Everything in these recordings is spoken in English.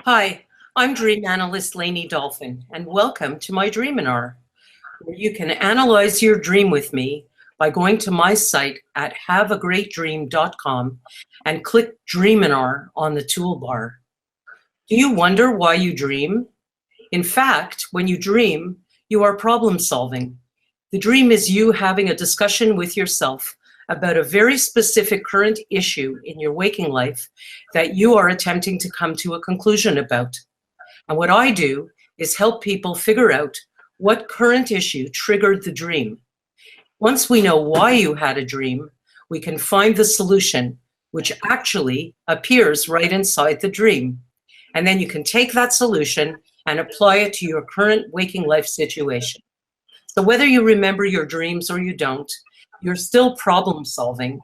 Hi, I'm dream analyst Layne Dalfen, and welcome to my Dreaminar, where you can analyze your dream with me by going to my site at haveagreatdream.com and click Dreaminar on the toolbar. Do you wonder why you dream? In fact, when you dream, you are problem solving. The dream is you having a discussion with yourself about a very specific current issue in your waking life that you are attempting to come to a conclusion about. And what I do is help people figure out what current issue triggered the dream. Once we know why you had a dream, we can find the solution, which actually appears right inside the dream. And then you can take that solution and apply it to your current waking life situation. So whether you remember your dreams or you don't, you're still problem solving,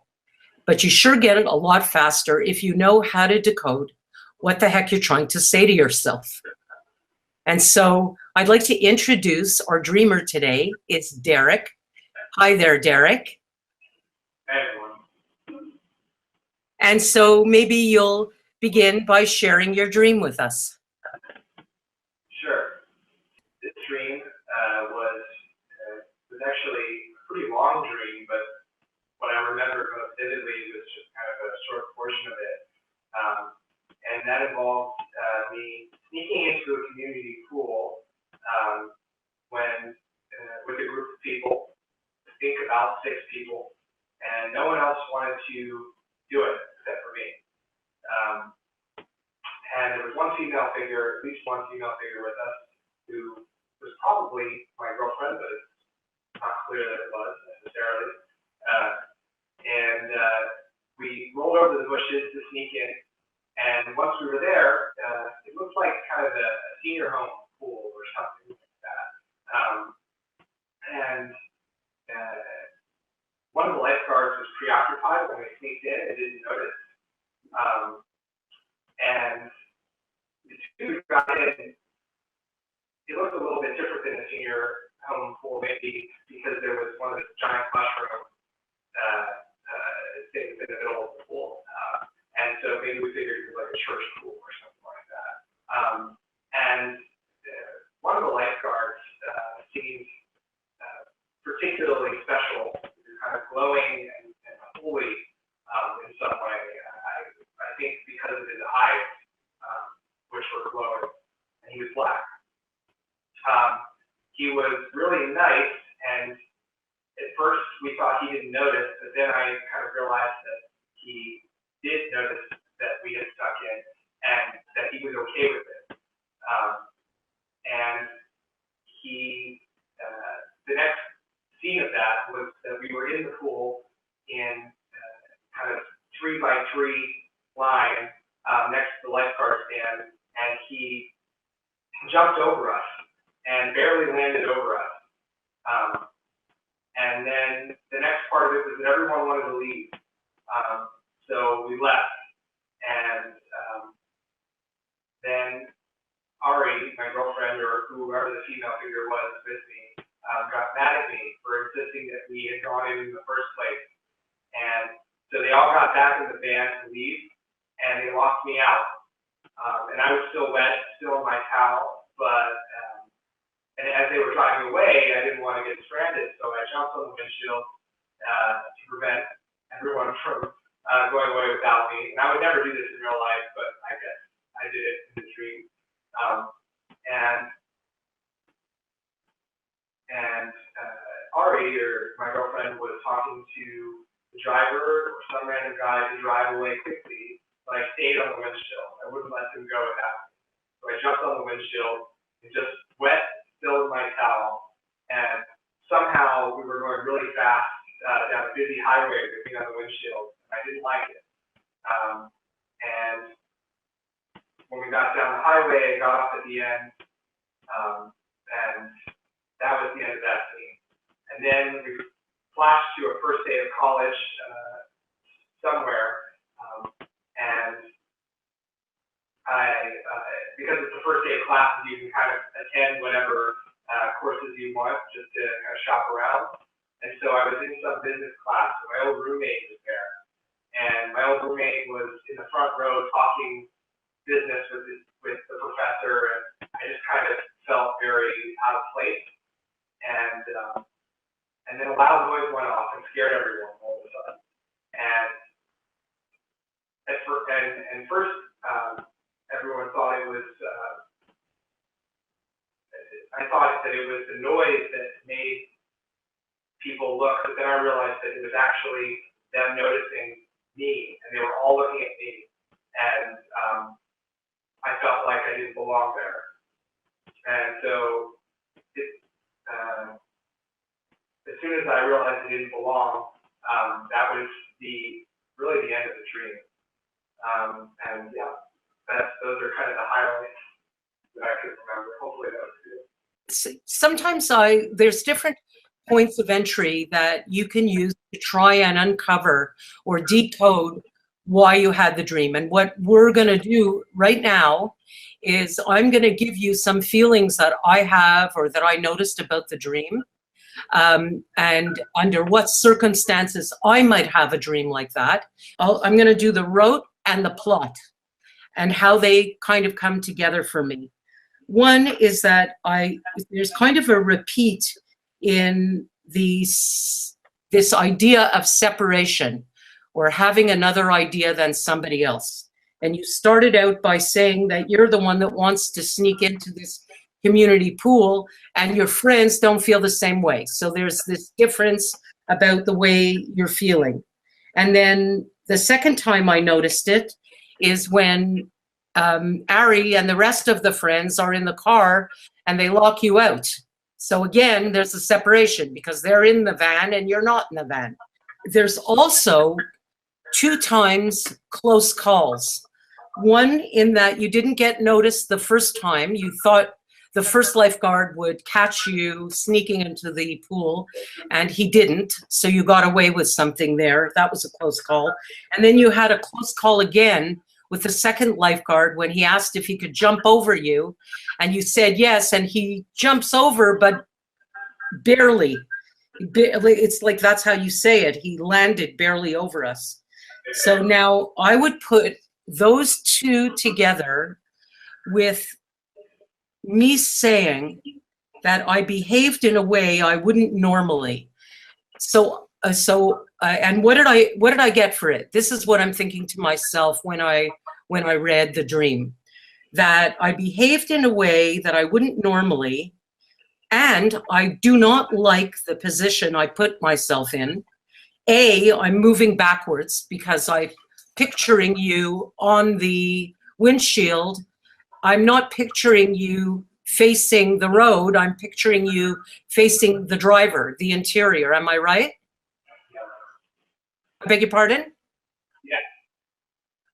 but you sure get it a lot faster if you know how to decode what the heck you're trying to say to yourself. And so I'd like to introduce our dreamer today. It's Derek. Hi there, Derek. Hey, everyone. And so maybe you'll begin by sharing your dream with us. Sure. This dream was actually a pretty long dream, but what I remember most vividly was just kind of a short portion of it. And that involved me sneaking into a community pool when with a group of people, I think about 6 people, and no one else wanted to do it except for me. And there was one female figure, at least one female figure with us, who was probably my girlfriend, but it's not clear that it was necessarily. We rolled over the bushes to sneak in, and once we were there, it looked like kind of a senior home pool or something like that. One of the lifeguards was preoccupied when we sneaked in and didn't notice. And the two got in. It looked a little bit different than a senior home pool, maybe because there was one of the giant mushroom things in the middle of the pool. And so maybe we figured it was like a church pool or something like that. One of the lifeguards seemed particularly special, kind of glowing and holy in some way. I think because of his eyes, which were glowing, and he was black. He was really nice, and at first we thought he didn't notice, but then I kind of realized that he did notice that we had stuck in, and that he was okay with it. And the next scene of that was that we were in the pool in kind of 3x3 line next to the lifeguard stand, and he jumped over us and barely landed over us. And then the next part of it was that everyone wanted to leave. So we left. And then Ari, my girlfriend, or whoever the female figure was with me, got mad at me for insisting that we had gone in the first place. And so they all got back in the van to leave, and they locked me out. And I was still wet, still in my towel, but and as they were driving away, I didn't want to get stranded, so I jumped on the windshield to prevent everyone from going away without me. And I would never do this in real life, but I guess I did it in the dream. Ari, or my girlfriend, was talking to the driver or some random guy to drive away quickly, but I stayed on the windshield. I wouldn't let them go without me. So I jumped on the windshield and just wet, still in my towel, and somehow we were going really fast down a busy highway with me on the windshield. I didn't like it. And when we got down the highway, I got off at the end, and that was the end of that scene. And then we flashed to a first day of college somewhere, and because it's the first day of classes, you can kind of attend whatever courses you want just to kind of shop around. And so I was in some business class, and my old roommate was there. And my old roommate was in the front row talking business with the professor, and I just kind of felt very out of place. And then a loud noise went off and scared everyone all of a sudden. And first, everyone thought it was. I thought that it was the noise that made people look, but then I realized that it was actually them noticing me, and they were all looking at me, and I felt like I didn't belong there. And so, as soon as I realized I didn't belong, that was really the end of the dream. And yeah, those are kind of the highlights that I could remember. Hopefully that was good. Sometimes there's different points of entry that you can use to try and uncover or decode why you had the dream. And what we're going to do right now is I'm going to give you some feelings that I have or that I noticed about the dream, and under what circumstances I might have a dream like that. I'm going to do the rote and the plot and how they kind of come together for me. One is that there's kind of a repeat in this idea of separation or having another idea than somebody else. And you started out by saying that you're the one that wants to sneak into this community pool and your friends don't feel the same way. So there's this difference about the way you're feeling. And then the second time I noticed it is when Ari and the rest of the friends are in the car and they lock you out. So again, there's a separation because they're in the van and you're not in the van. There's also 2 times close calls. One in that you didn't get noticed the first time. You thought the first lifeguard would catch you sneaking into the pool, and he didn't. So you got away with something there. That was a close call. And then you had a close call again with the second lifeguard when he asked if he could jump over you, and you said yes, and he jumps over, but barely. It's like that's how you say it. He landed barely over us. So now I would put those 2 together with me saying that I behaved in a way I wouldn't normally. And what did I get for it? This is what I'm thinking to myself when I read the dream, that I behaved in a way that I wouldn't normally, and I do not like the position I put myself in. I'm moving backwards because I'm picturing you on the windshield. I'm not picturing you facing the road. I'm picturing you facing the driver, the interior. Am I right? I beg your pardon? Yeah.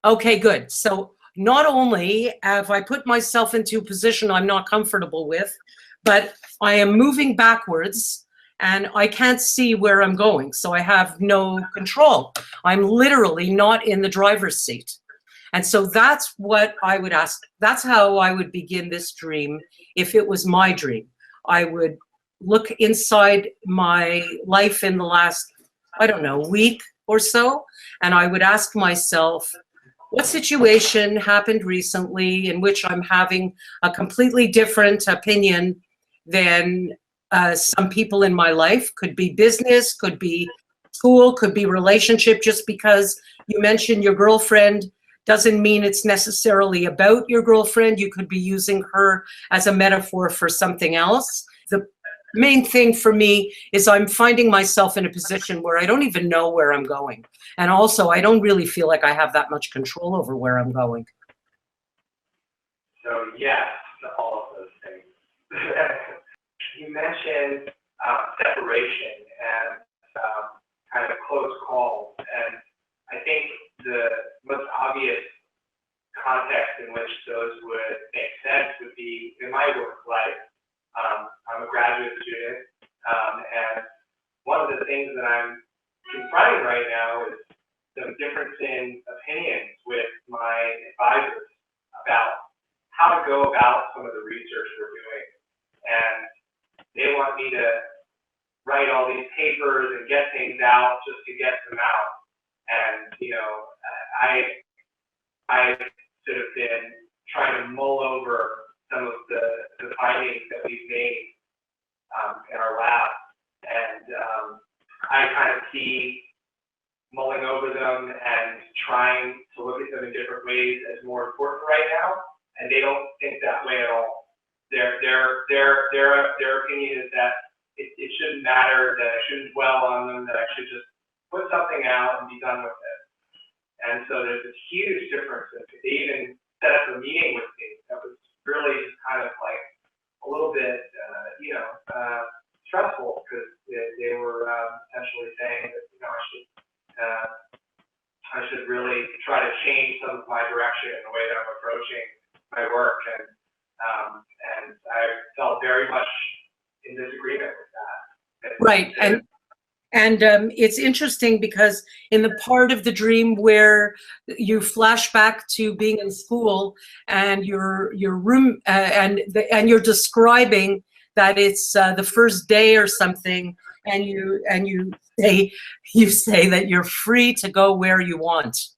Okay, good. So not only have I put myself into a position I'm not comfortable with, but I am moving backwards and I can't see where I'm going. So I have no control. I'm literally not in the driver's seat. And so that's what I would ask. That's how I would begin this dream if it was my dream. I would look inside my life in the last, I don't know, week or so, and I would ask myself, what situation happened recently in which I'm having a completely different opinion than some people in my life? Could be business, could be school, could be relationship. Just because you mentioned your girlfriend doesn't mean it's necessarily about your girlfriend. You could be using her as a metaphor for something else. The main thing for me is I'm finding myself in a position where I don't even know where I'm going. And also, I don't really feel like I have that much control over where I'm going. So yes to all of those things. You mentioned separation and kind of close calls. And I think the most obvious context in which those would make sense would be in my work life. I'm a graduate student, and one of the things that I'm confronting right now is some difference in opinions with my advisors about how to go about some of the research we're doing. And they want me to write all these papers and get things out just to get them out. And, you know, I've sort of been trying to mull over some of the findings that we've made in our lab. And I kind of see mulling over them and trying to look at them in different ways as more important right now, and they don't think that way at all. Their opinion is that it shouldn't matter, that I shouldn't dwell on them, that I should just put something out and be done with it. And so there's this huge difference. They even set up a meeting with me that was really just kind of like a little bit, stressful, because they were essentially saying that, I should really try to change some of my direction in the way that I'm approaching my work, and I felt very much in disagreement with that. Right, and it's interesting because in the part of the dream where you flash back to being in school and your room and you're describing that it's the first day or something, and you say that you're free to go where you want.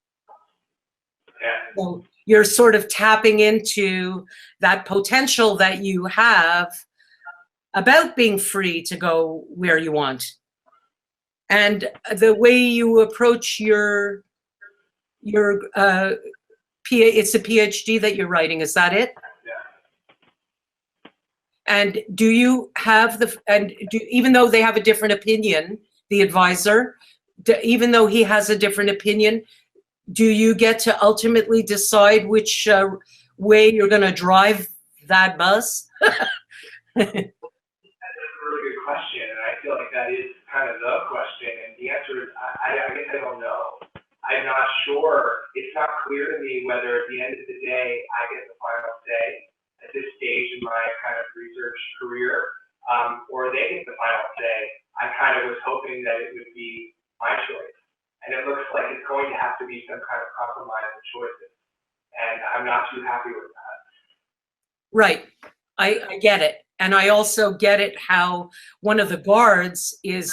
Yeah. So you're sort of tapping into that potential that you have about being free to go where you want. And the way you approach your it's a PhD that you're writing, is that it? Yeah. And do you have even though they have a different opinion, the advisor, even though he has a different opinion, do you get to ultimately decide which way you're going to drive that bus? That's a really good question, and I feel like that is kind of the question, and the answer is I guess I don't know. I'm not sure. It's not clear to me whether at the end of the day I get the final say at this stage in my kind of research career, or they get the final say. I kind of was hoping that it would be my choice, and it looks like it's going to have to be some kind of compromise of choices, and I'm not too happy with that. Right, I get it. And I also get it how one of the guards is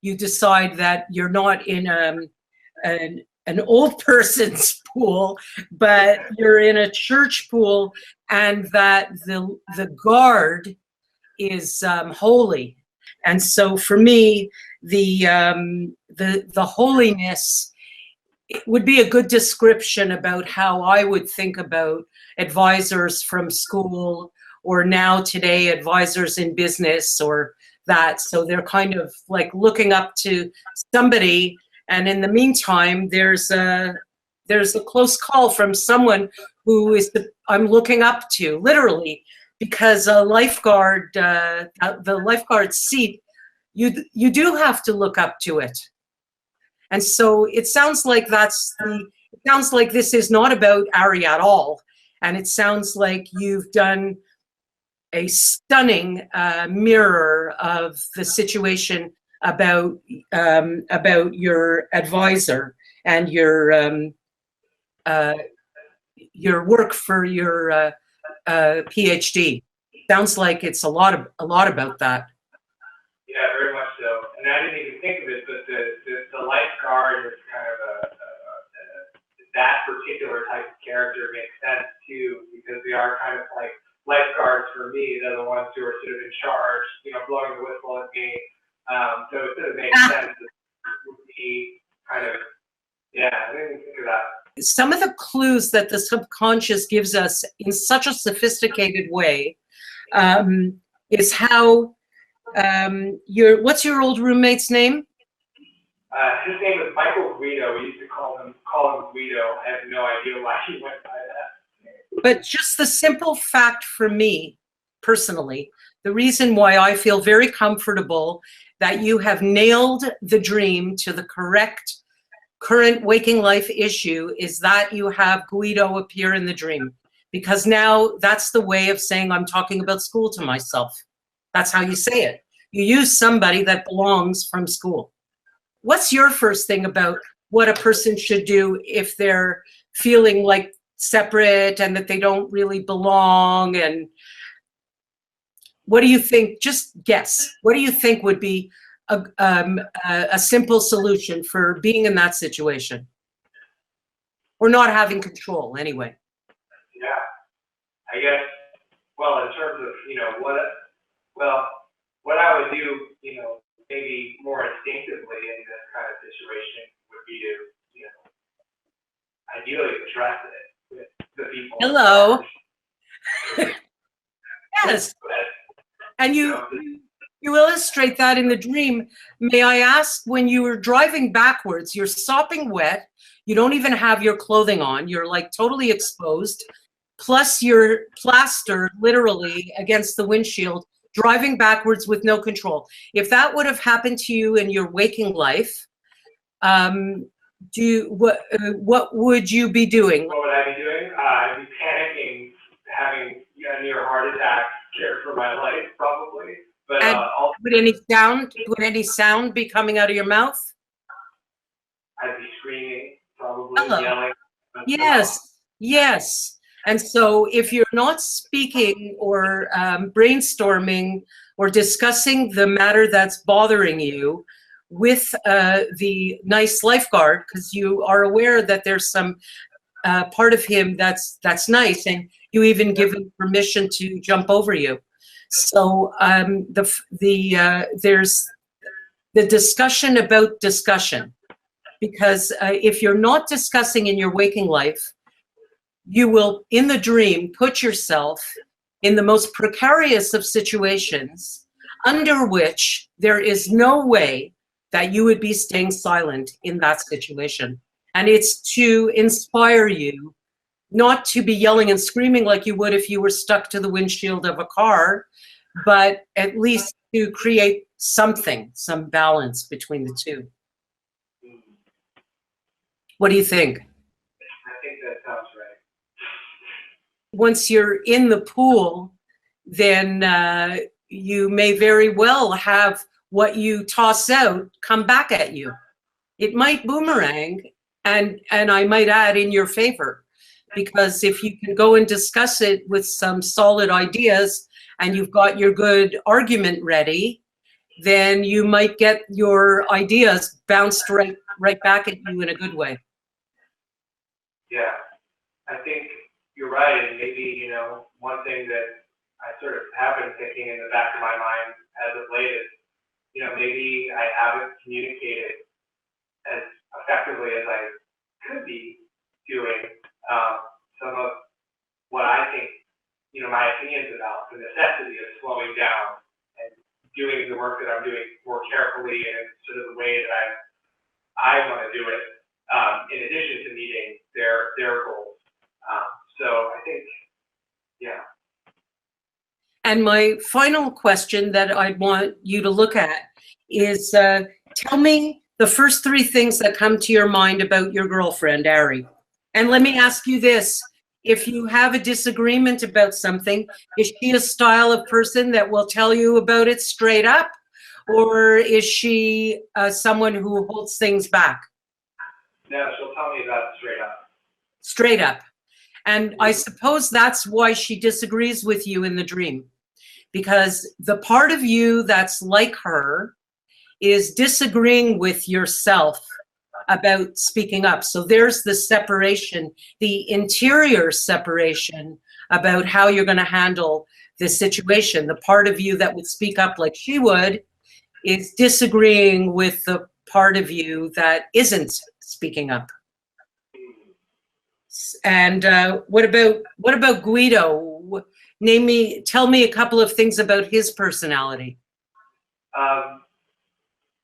you decide that you're not in an old person's pool, but you're in a church pool, and that the guard is holy. And so for me, the holiness, it would be a good description about how I would think about advisors from school, or now today advisors in business, or that. So they're kind of like looking up to somebody, and in the meantime there's a close call from someone who I'm looking up to, literally, because a lifeguard, the lifeguard seat, you do have to look up to it. And so it sounds like this is not about Ari at all, and it sounds like you've done a stunning mirror of the situation about your advisor and your work for your PhD. Sounds like it's a lot about that. Yeah, very much so. And I didn't even think of it, but the lifeguard is kind of that particular type of character makes sense too, because they are kind of like lifeguards for me. They're the ones who are sort of in charge, blowing the whistle at me. So it sort of makes sense that it would be kind of, yeah, I didn't even think of that. Some of the clues that the subconscious gives us in such a sophisticated way is how what's your old roommate's name? His name is Michael Guido. We used to call him Guido. I have no idea why he went by that. But just the simple fact for me, personally, the reason why I feel very comfortable that you have nailed the dream to the correct current waking life issue is that you have Guido appear in the dream. Because now that's the way of saying I'm talking about school to myself. That's how you say it. You use somebody that belongs from school. What's your first thing about what a person should do if they're feeling like separate and that they don't really belong? And what do you think? Just guess. What do you think would be a simple solution for being in that situation? Or not having control, anyway. Yeah, I guess, well, in terms of, what I would do, maybe more instinctively in this kind of situation would be to, ideally address it with the people. Hello. Yes. But, And you illustrate that in the dream. May I ask, when you were driving backwards, you're sopping wet, you don't even have your clothing on, you're like totally exposed, plus you're plastered literally against the windshield, driving backwards with no control. If that would have happened to you in your waking life, what would you be doing? what would I be doing? I'd be panicking, having a near heart attack, scared for my life, probably. But also, would any sound be coming out of your mouth? I'd be screaming, probably Hello. yelling. Yes, yes. And so if you're not speaking or brainstorming or discussing the matter that's bothering you with the nice lifeguard, because you are aware that there's some part of him that's nice, and you even give him permission to jump over you. So there's the discussion about discussion, because if you're not discussing in your waking life, you will, in the dream, put yourself in the most precarious of situations under which there is no way that you would be staying silent in that situation. And it's to inspire you not to be yelling and screaming like you would if you were stuck to the windshield of a car, but at least to create something, some balance between the two. What do you think? I think that sounds right. Once you're in the pool, then you may very well have what you toss out come back at you. It might boomerang, and I might add, in your favor, because if you can go and discuss it with some solid ideas and you've got your good argument ready, then you might get your ideas bounced right back at you in a good way. Yeah, I think you're right, and maybe, one thing that I sort of have been thinking in the back of my mind as of late is, maybe I haven't communicated as effectively as I could be doing some of what I think, my opinions about the necessity of slowing down and doing the work that I'm doing more carefully and in sort of the way that I want to do it, in addition to meeting their goals. So I think, yeah. And my final question that I want you to look at is, tell me the first 3 things that come to your mind about your girlfriend, Ari. And let me ask you this. If you have a disagreement about something, is she a style of person that will tell you about it straight up? Or is she someone who holds things back? No, she'll tell me about it straight up. Straight up. And I suppose that's why she disagrees with you in the dream, because the part of you that's like her is disagreeing with yourself about speaking up. So there's the separation, the interior separation about how you're going to handle this situation. The part of you that would speak up like she would is disagreeing with the part of you that isn't speaking up. And what about Guido? Tell me a couple of things about his personality.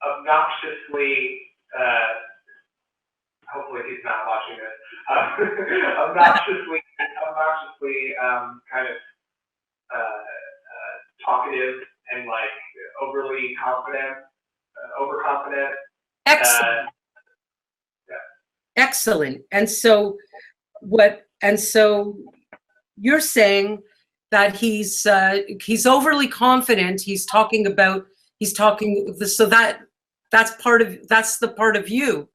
Obnoxiously, hopefully he's not watching this. Obnoxiously, kind of talkative and like overly confident, overconfident. Excellent. Yeah. Excellent. And so you're saying that he's overly confident. So that's the part of you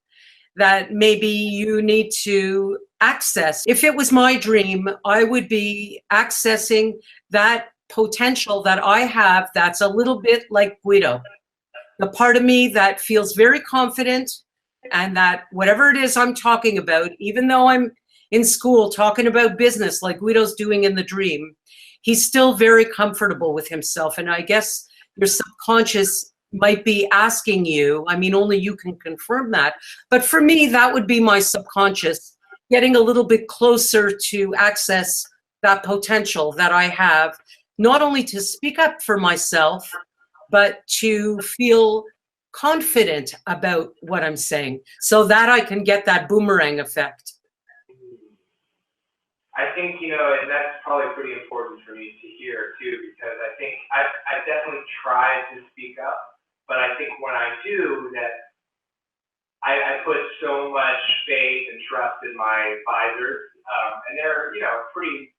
that maybe you need to access. If it was my dream, I would be accessing that potential that I have that's a little bit like Guido. The part of me that feels very confident, and that whatever it is I'm talking about, even though I'm in school talking about business like Guido's doing in the dream, he's still very comfortable with himself. And I guess your subconscious might be asking you, I mean, only you can confirm that. But for me, that would be my subconscious getting a little bit closer to access that potential that I have, not only to speak up for myself, but to feel confident about what I'm saying so that I can get that boomerang effect. I think, you know, and that's probably pretty important for me to hear too, because I think I definitely try to speak up, but I think when I do that, I put so much faith and trust in my advisors, and they're, you know, pretty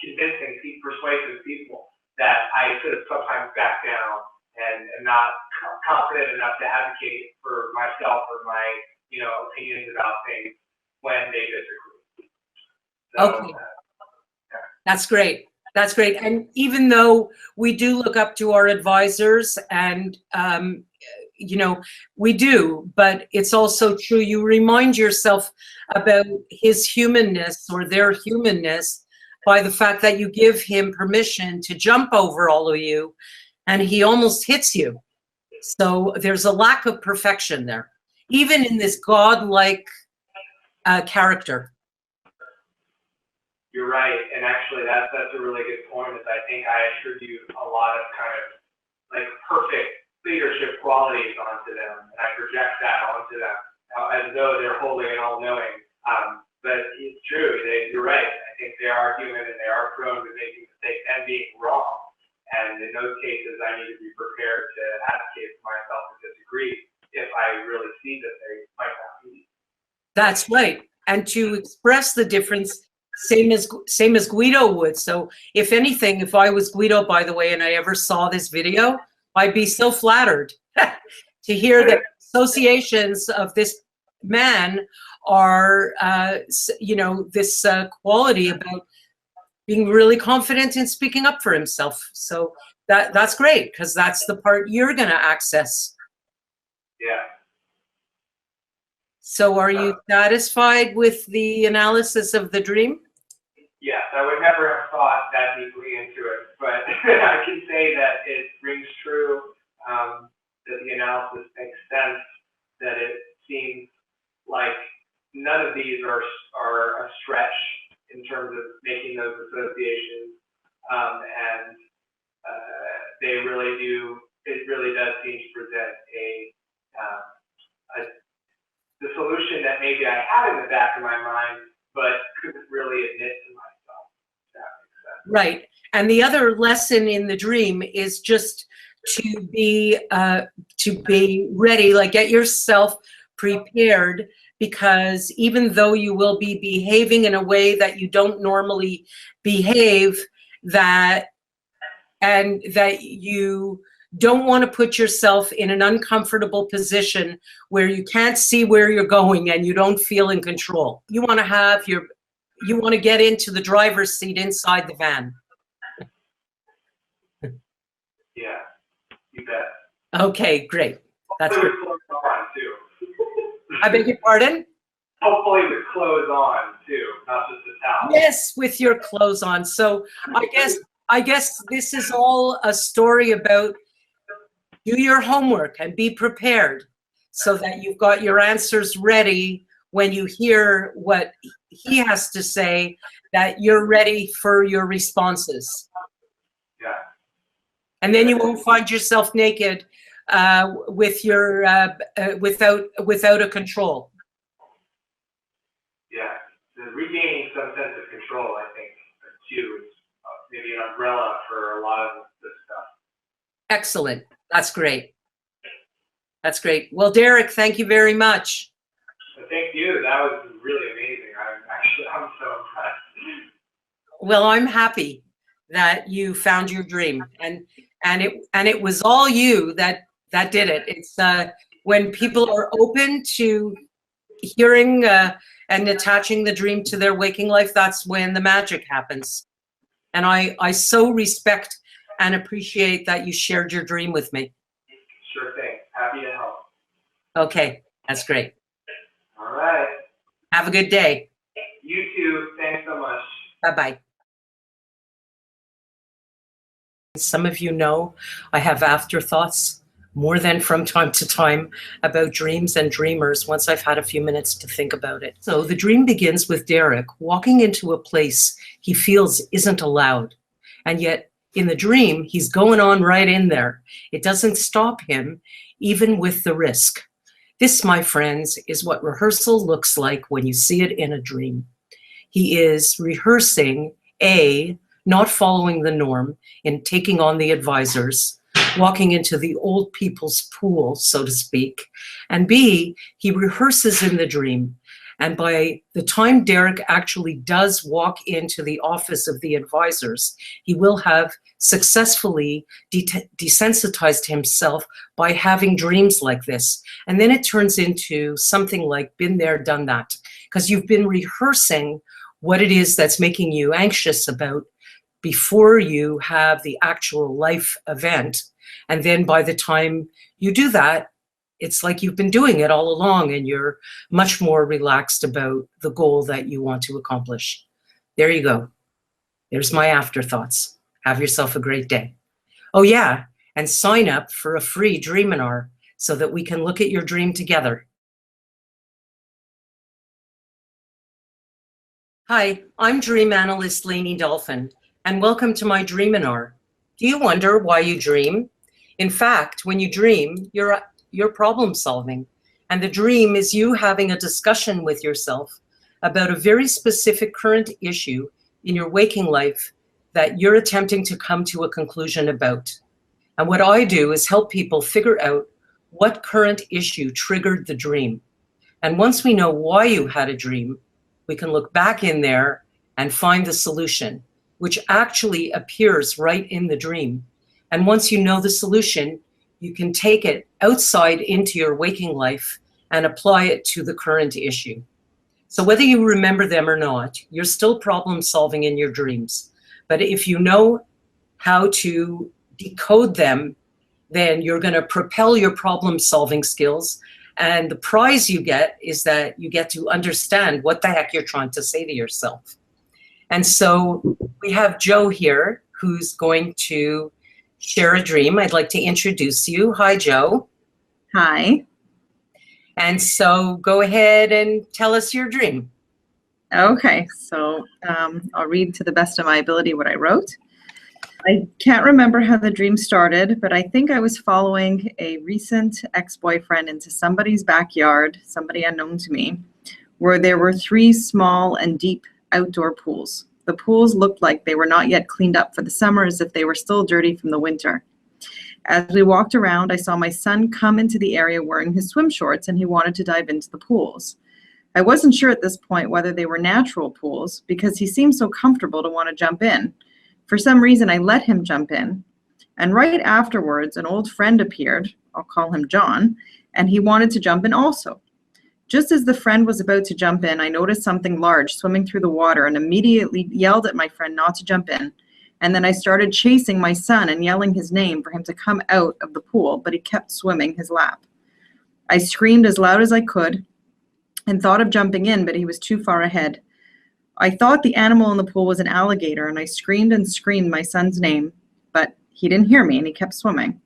convincing, persuasive people that I sort of sometimes back down and not confident enough to advocate for myself or my, you know, opinions about things when they disagree. So, okay. That's great. That's great. And even though we do look up to our advisors and, you know, we do, but it's also true. You remind yourself about his humanness or their humanness by the fact that you give him permission to jump over all of you and he almost hits you. So there's a lack of perfection there, even in this godlike character. You're right, and actually that's a really good point, is I think I attribute a lot of kind of like perfect leadership qualities onto them, and I project that onto them as though they're holy and all-knowing. But it's true, you're right. I think they are human and they are prone to making mistakes and being wrong. And in those cases, I need to be prepared to advocate for myself and disagree if I really see that they might not be. That's right, and to express the difference. Same as Guido would. So if anything, if I was Guido, by the way, and I ever saw this video, I'd be so flattered to hear that associations of this man are, you know, this quality about being really confident in speaking up for himself. So that's great, because that's the part you're going to access. Yeah. So are you satisfied with the analysis of the dream? Yes, I would never have thought that deeply into it, but I can say that it rings true, that the analysis makes sense, that it seems like none of these are a stretch in terms of making those associations, and they really do, it really does seem to present the solution that maybe I had in the back of my mind, but couldn't really admit to myself. If that makes sense. Right. And the other lesson in the dream is just to be ready, like get yourself prepared, because even though you will be behaving in a way that you don't normally behave, that you don't want to put yourself in an uncomfortable position where you can't see where you're going and you don't feel in control. You want to get into the driver's seat inside the van. Yeah, you bet. Okay, great. That's Hopefully good. with clothes on too. I beg your pardon? Hopefully with clothes on too, not just a towel. Yes, with your clothes on. So I guess this is all a story about do your homework and be prepared so that you've got your answers ready when you hear what he has to say, that you're ready for your responses. Yeah. And then you won't find yourself naked with your without a control. Yeah, regaining some sense of control, I think, too, is maybe an umbrella for a lot of this stuff. Excellent. That's great. That's great. Well, Derek, thank you very much. Thank you. That was really amazing. I'm so impressed. Well, I'm happy that you found your dream, and it was all you that did it. It's when people are open to hearing and attaching the dream to their waking life, that's when the magic happens. And I so respect and appreciate that you shared your dream with me. Sure thing. Happy to help. Okay, that's great. All right. Have a good day. Bye-bye. Some of you know I have afterthoughts more than from time to time about dreams and dreamers once I've had a few minutes to think about it. So the dream begins with Derek walking into a place he feels isn't allowed. And yet in the dream, he's going on right in there. It doesn't stop him, even with the risk. This, my friends, is what rehearsal looks like when you see it in a dream. He is rehearsing, A, not following the norm in taking on the advisors, walking into the old people's pool, so to speak, and B, he rehearses in the dream. And by the time Derek actually does walk into the office of the advisors, he will have successfully desensitized himself by having dreams like this. And then it turns into something like been there, done that, because you've been rehearsing what it is that's making you anxious about before you have the actual life event. And then by the time you do that, it's like you've been doing it all along and you're much more relaxed about the goal that you want to accomplish. There you go. There's my afterthoughts. Have yourself a great day. Oh yeah, and sign up for a free Dreaminar so that we can look at your dream together. Hi, I'm dream analyst Layne Dalfen, and welcome to my Dreaminar. Do you wonder why you dream? In fact, when you dream, you're problem solving, and the dream is you having a discussion with yourself about a very specific current issue in your waking life that you're attempting to come to a conclusion about. And what I do is help people figure out what current issue triggered the dream. And once we know why you had a dream, we can look back in there and find the solution, which actually appears right in the dream. And once you know the solution, you can take it outside into your waking life and apply it to the current issue. So whether you remember them or not, you're still problem solving in your dreams. But if you know how to decode them, then you're going to propel your problem solving skills. And the prize you get is that you get to understand what the heck you're trying to say to yourself. And so we have Joe here who's going to share a dream. I'd like to introduce you. Hi, Joe. Hi. And so go ahead and tell us your dream. Okay, so I'll read to the best of my ability what I wrote. I can't remember how the dream started, but I think I was following a recent ex-boyfriend into somebody's backyard, somebody unknown to me, where there were 3 small and deep outdoor pools. The pools looked like they were not yet cleaned up for the summer, as if they were still dirty from the winter. As we walked around, I saw my son come into the area wearing his swim shorts, and he wanted to dive into the pools. I wasn't sure at this point whether they were natural pools, because he seemed so comfortable to want to jump in. For some reason, I let him jump in. And right afterwards, an old friend appeared, I'll call him John, and he wanted to jump in also. Just as the friend was about to jump in, I noticed something large swimming through the water and immediately yelled at my friend not to jump in. And then I started chasing my son and yelling his name for him to come out of the pool, but he kept swimming his lap. I screamed as loud as I could and thought of jumping in, but he was too far ahead. I thought the animal in the pool was an alligator, and I screamed and screamed my son's name, but he didn't hear me and he kept swimming.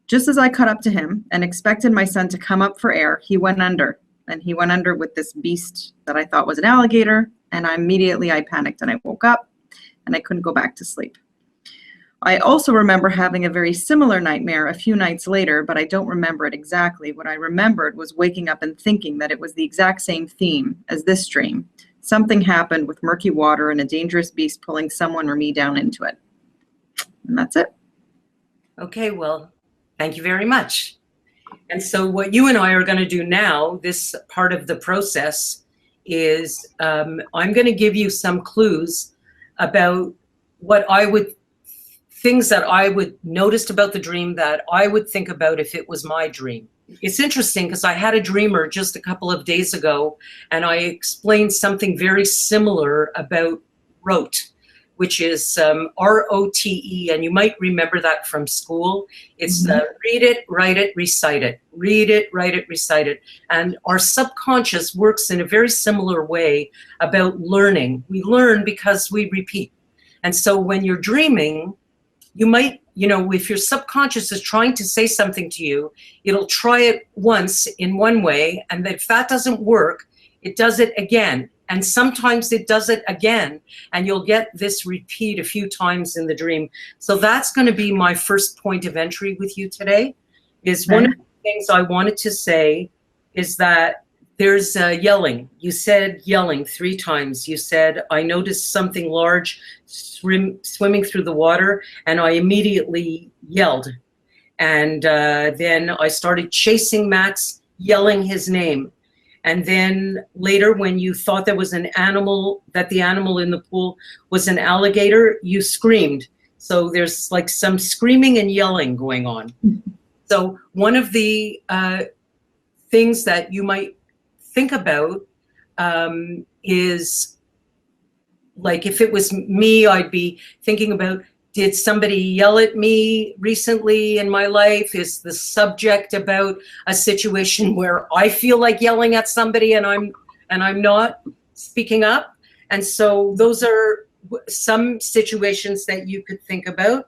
Just as I caught up to him and expected my son to come up for air, he went under. And he went under with this beast that I thought was an alligator, and I panicked and I woke up and I couldn't go back to sleep. I also remember having a very similar nightmare a few nights later, but I don't remember it exactly. What I remembered was waking up and thinking that it was the exact same theme as this dream. Something happened with murky water and a dangerous beast pulling someone or me down into it. And that's it. Okay, well, thank you very much. And so what you and I are going to do now, this part of the process, is I'm going to give you some clues about things that I would noticed about the dream that I would think about if it was my dream. It's interesting because I had a dreamer just a couple of days ago, and I explained something very similar about rote. which is ROTE, and you might remember that from school. It's read it, write it, recite it. Read it, write it, recite it. And our subconscious works in a very similar way about learning. We learn because we repeat. And so when you're dreaming, you might, if your subconscious is trying to say something to you, it'll try it once in one way, and if that doesn't work, it does it again. And sometimes it does it again, and you'll get this repeat a few times in the dream. So that's going to be my first point of entry with you today. Is one of the things I wanted to say is that there's yelling. You said yelling 3 times. You said, I noticed something large swimming through the water, and I immediately yelled. And then I started chasing Max, yelling his name. And then later, when you thought there was an animal, that the animal in the pool was an alligator, you screamed. So there's like some screaming and yelling going on. So one of the things that you might think about is, like, if it was me, I'd be thinking about, did somebody yell at me recently in my life? Is the subject about a situation where I feel like yelling at somebody and I'm not speaking up? And so those are some situations that you could think about.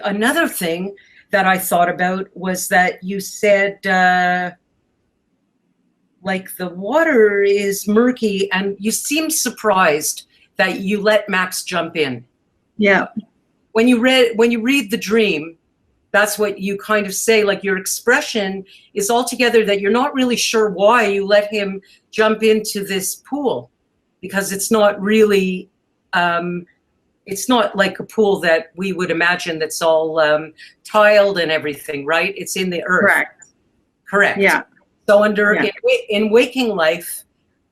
Another thing that I thought about was that you said, like, the water is murky, and you seem surprised that you let Max jump in. Yeah. When you read the dream, that's what you kind of say, like, your expression is altogether that you're not really sure why you let him jump into this pool, because it's not really, it's not like a pool that we would imagine that's all tiled and everything, right? It's in the earth. Correct. Yeah. So in waking life,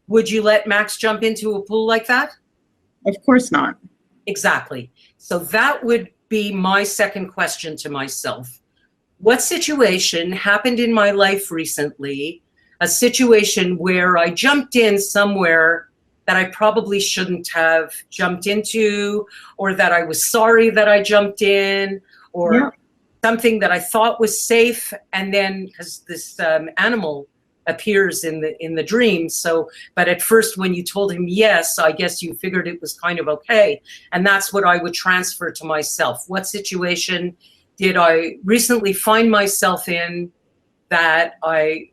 would you let Max jump into a pool like that? Of course not. Exactly. So that would be my second question to myself. What situation happened in my life recently, a situation where I jumped in somewhere that I probably shouldn't have jumped into, or that I was sorry that I jumped in, or something that I thought was safe, and then, because this animal appears in the dream. So, but at first when you told him yes, I guess you figured it was kind of okay. And that's what I would transfer to myself. What situation did I recently find myself in that I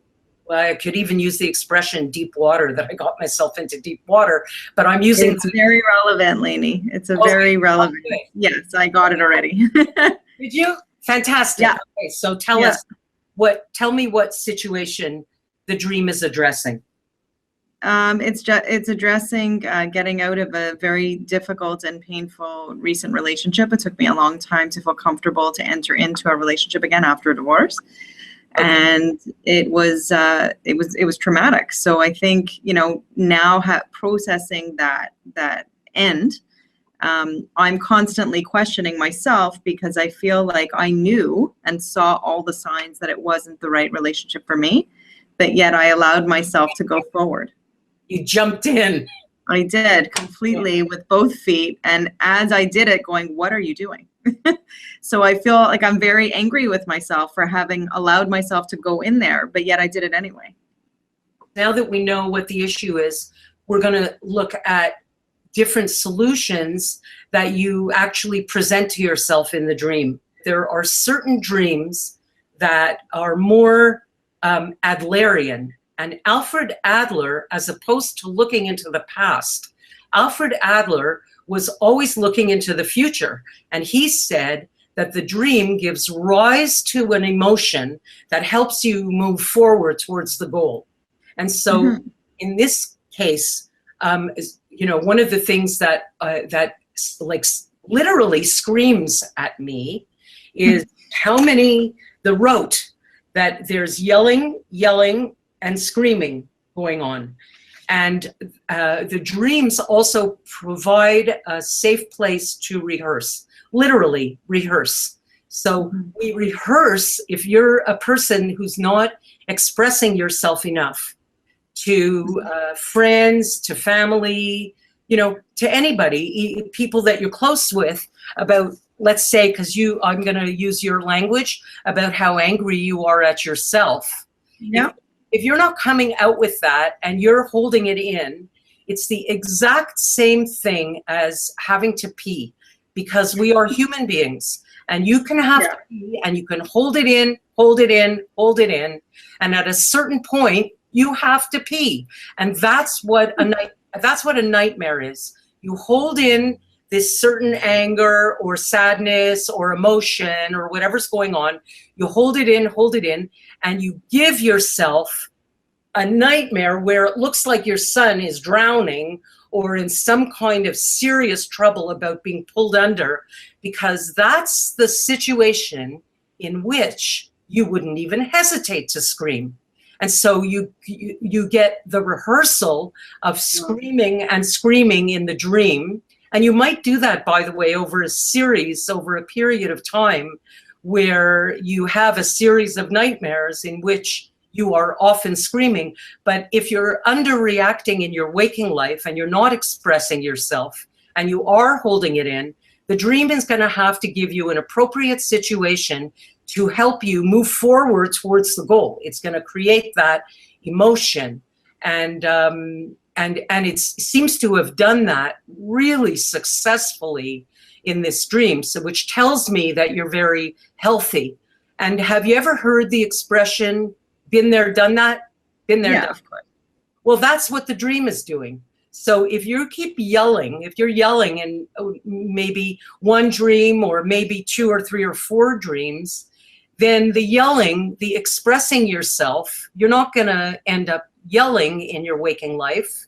could even use the expression deep water, that I got myself into deep water, but I'm using— It's very relevant, Layne. It's a very relevant. Okay. Yes, I got it already. Did you? Fantastic. Yeah. Okay, so tell me what situation the dream is addressing. It's addressing getting out of a very difficult and painful recent relationship. It took me a long time to feel comfortable to enter into a relationship again after a divorce. Okay. And it was traumatic. So I think, now processing that end, I'm constantly questioning myself, because I feel like I knew and saw all the signs that it wasn't the right relationship for me, but yet I allowed myself to go forward. You jumped in. I did, completely, with both feet. And as I did it, going, what are you doing? So I feel like I'm very angry with myself for having allowed myself to go in there, but yet I did it anyway. Now that we know what the issue is, we're going to look at different solutions that you actually present to yourself in the dream. There are certain dreams that are more Adlerian. And Alfred Adler, as opposed to looking into the past, Alfred Adler was always looking into the future. And he said that the dream gives rise to an emotion that helps you move forward towards the goal. And so in this case, one of the things that like literally screams at me is the rote, that there's yelling, and screaming going on. And the dreams also provide a safe place to rehearse, literally rehearse. So we rehearse, if you're a person who's not expressing yourself enough to friends, to family, you know, to anybody, people that you're close with, about, let's say, because I'm going to use your language, about how angry you are at yourself. Yeah. If you're not coming out with that and you're holding it in, it's the exact same thing as having to pee, because we are human beings, and you can have to pee and you can hold it in, hold it in, hold it in. And at a certain point, you have to pee. And that's what a nightmare is. You hold in this certain anger or sadness or emotion or whatever's going on. You hold it in, and you give yourself a nightmare where it looks like your son is drowning or in some kind of serious trouble about being pulled under, because that's the situation in which you wouldn't even hesitate to scream. And so you get the rehearsal of screaming and screaming in the dream. And you might do that, by the way, over a period of time, where you have a series of nightmares in which you are often screaming. But if you're underreacting in your waking life and you're not expressing yourself and you are holding it in, the dream is going to have to give you an appropriate situation to help you move forward towards the goal. It's going to create that emotion. And it seems to have done that really successfully in this dream, so which tells me that you're very healthy. And have you ever heard the expression, been there, done that? Been there, done that. Of course. Well, that's what the dream is doing. So if you keep yelling, if you're yelling in maybe one dream or maybe 2 or 3 or 4 dreams, then the yelling, the expressing yourself, you're not going to end up yelling in your waking life.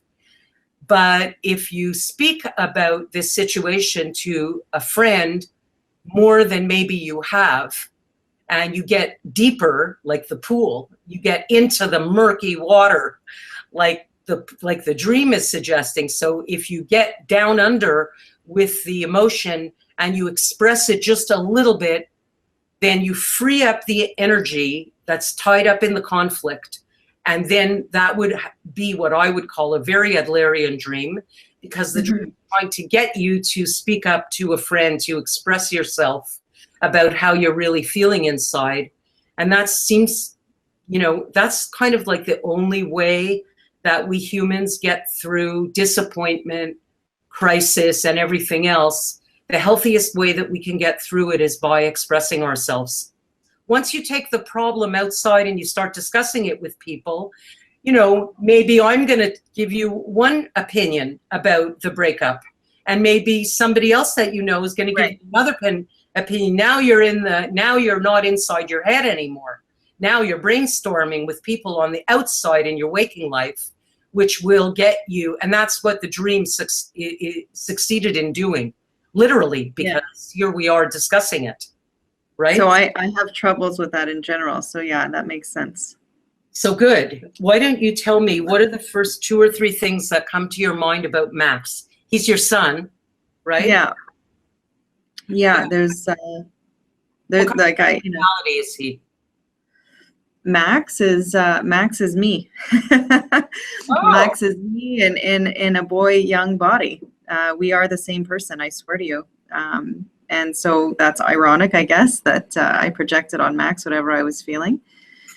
But if you speak about this situation to a friend more than maybe you have, and you get deeper, like the pool, you get into the murky water, like the dream is suggesting. So if you get down under with the emotion and you express it just a little bit, then you free up the energy that's tied up in the conflict. And then that would be what I would call a very Adlerian dream, because the dream is trying to get you to speak up to a friend, to express yourself about how you're really feeling inside. And that seems, you know, that's kind of like the only way that we humans get through disappointment, crisis, and everything else. The healthiest way that we can get through it is by expressing ourselves. Once you take the problem outside and you start discussing it with people, you know, maybe I'm going to give you one opinion about the breakup, and maybe somebody else that you know is going to give you another opinion. Now you're not inside your head anymore. Now you're brainstorming with people on the outside in your waking life, which will get you, and that's what the dream succeeded in doing, literally, because here we are discussing it, right? So I have troubles with that in general. So yeah, that makes sense. So good. Why don't you tell me, what are the first 2 or 3 things that come to your mind about Max? He's your son, right? Yeah. Yeah, there's like personality is he? Max is me. Max is me in a young body. We are the same person, I swear to you. And so that's ironic, I guess, that I projected on Max whatever I was feeling.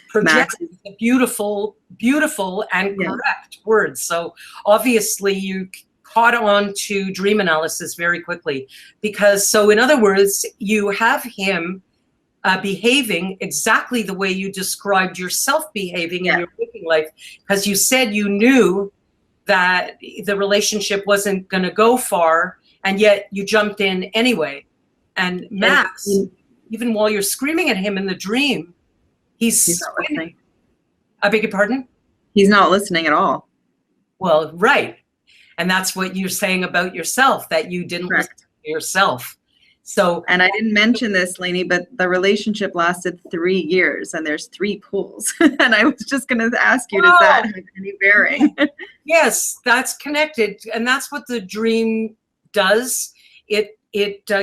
Project is a beautiful and correct word. So obviously you caught on to dream analysis very quickly, because so in other words, you have him behaving exactly the way you described yourself behaving in your waking life, because you said you knew that the relationship wasn't going to go far, and yet you jumped in anyway. And Max, even while you're screaming at him in the dream, he's not listening. I beg your pardon? He's not listening at all. Well, right. And that's what you're saying about yourself, that you didn't listen to yourself. So, and I didn't mention this, Layne, but the relationship lasted 3 years, and there's 3 pools. And I was just going to ask you, does that have any bearing? Yes, that's connected, and that's what the dream does. It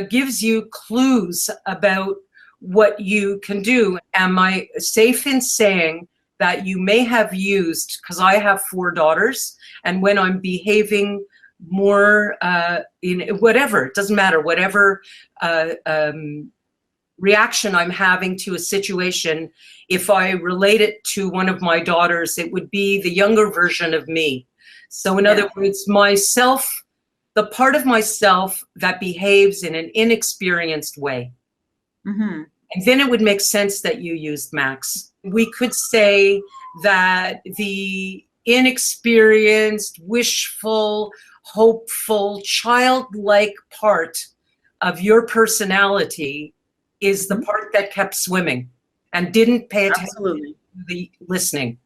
gives you clues about what you can do. Am I safe in saying that you may have used, because I have 4 daughters, and when I'm behaving more, whatever, it doesn't matter, whatever reaction I'm having to a situation, if I relate it to one of my daughters, it would be the younger version of me. So in other words, myself, the part of myself that behaves in an inexperienced way. Mm-hmm. And then it would make sense that you used Max. We could say that the inexperienced, wishful, hopeful, childlike part of your personality is the part that kept swimming and didn't pay attention to the listening.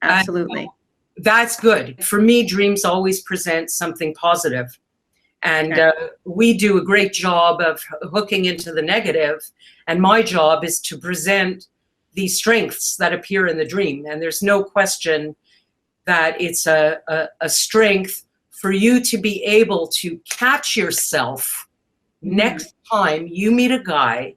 Absolutely. That's good. For me, dreams always present something positive. And we do a great job of hooking into the negative. And my job is to present the strengths that appear in the dream. And there's no question that it's a strength for you to be able to catch yourself. Next time you meet a guy,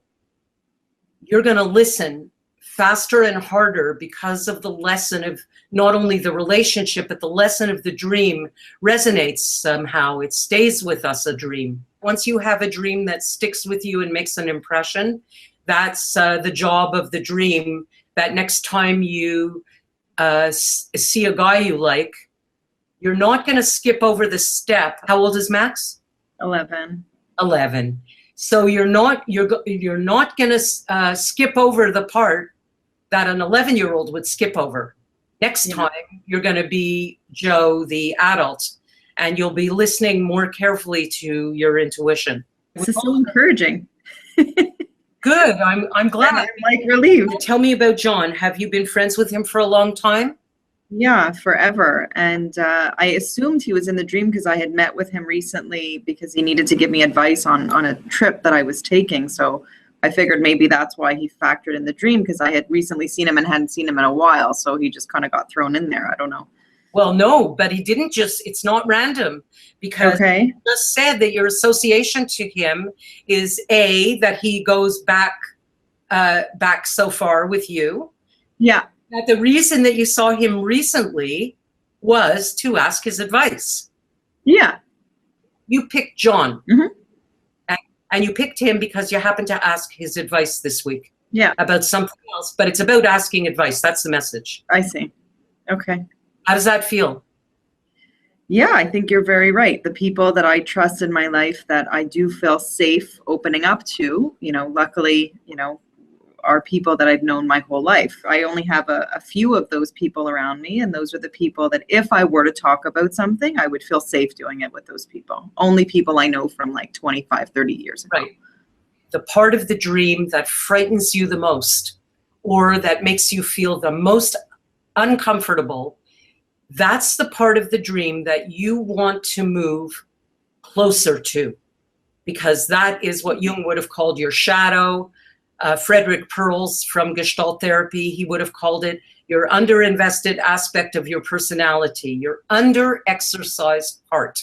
you're going to listen faster and harder because of the lesson of not only the relationship, but the lesson of the dream resonates somehow. It stays with us, a dream. Once you have a dream that sticks with you and makes an impression, that's the job of the dream, that next time you see a guy you like, you're not going to skip over the step. How old is Max? 11. 11. So you're not going to skip over the part that an 11-year-old would skip over. Next time, you're going to be Joe, the adult, and you'll be listening more carefully to your intuition. This is so encouraging. Good. I'm glad. I'm like relieved. Tell me about John. Have you been friends with him for a long time? Yeah, forever. And I assumed he was in the dream because I had met with him recently because he needed to give me advice on a trip that I was taking. So I figured maybe that's why he factored in the dream, because I had recently seen him and hadn't seen him in a while. So he just kind of got thrown in there. I don't know. Well, no, but he didn't just, it's not random, because you just said that your association to him is that he goes back so far with you. Yeah. That the reason that you saw him recently was to ask his advice. Yeah. You picked John. Mm-hmm. And you picked him because you happened to ask his advice this week. Yeah. About something else, but it's about asking advice. That's the message. I see. Okay. How does that feel? Yeah, I think you're very right. The people that I trust in my life that I do feel safe opening up to, luckily, are people that I've known my whole life. I only have a few of those people around me, and those are the people that if I were to talk about something, I would feel safe doing it with those people. Only people I know from like 25, 30 years ago. Right. The part of the dream that frightens you the most, or that makes you feel the most uncomfortable, that's the part of the dream that you want to move closer to, because that is what Jung would have called your shadow. Frederick Perls from Gestalt therapy, he would have called it your underinvested aspect of your personality, your under-exercised part.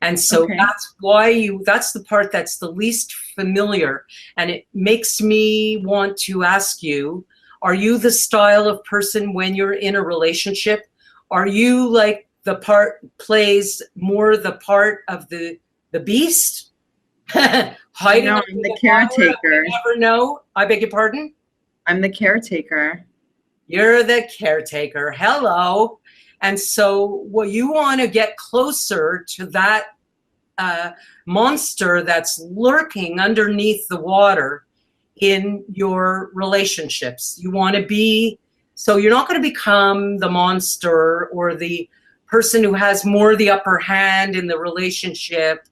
And so that's why that's the part that's the least familiar. And it makes me want to ask you, are you the style of person when you're in a relationship? Are you like the part plays more the part of the beast? Hiding no, I'm the caretaker. Never know. I beg your pardon? I'm the caretaker. You're the caretaker. Hello. And so you want to get closer to that monster that's lurking underneath the water in your relationships. You want to be, so you're not going to become the monster or the person who has more the upper hand in the relationship,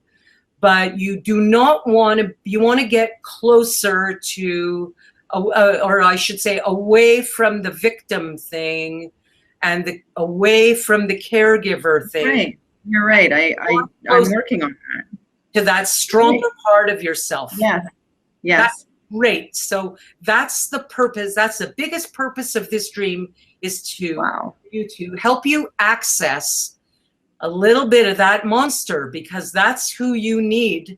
but you do not want to, you want to get closer to, or I should say, away from the victim thing and away from the caregiver thing. Right. You're right. I'm working on that. To that stronger part of yourself. Yes. Yes. That's great. So that's the purpose. That's the biggest purpose of this dream, is to help you access a little bit of that monster, because that's who you need.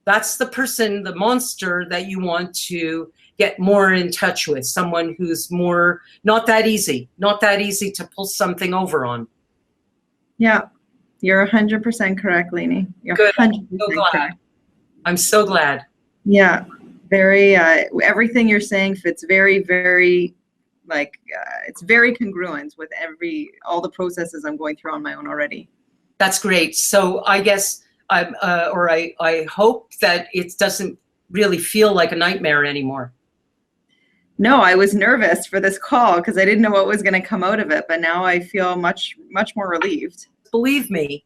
That's the person, the monster that you want to get more in touch with, someone who's not that easy to pull something over on. Yeah. You're 100% correct, Layne. You're Good. 100% I'm so glad. correct. I'm so glad. Yeah, very, everything you're saying fits very, very, it's very congruent with all the processes I'm going through on my own already. That's great. So I guess I hope that it doesn't really feel like a nightmare anymore. No, I was nervous for this call because I didn't know what was going to come out of it, but now I feel much, much more relieved. Believe me,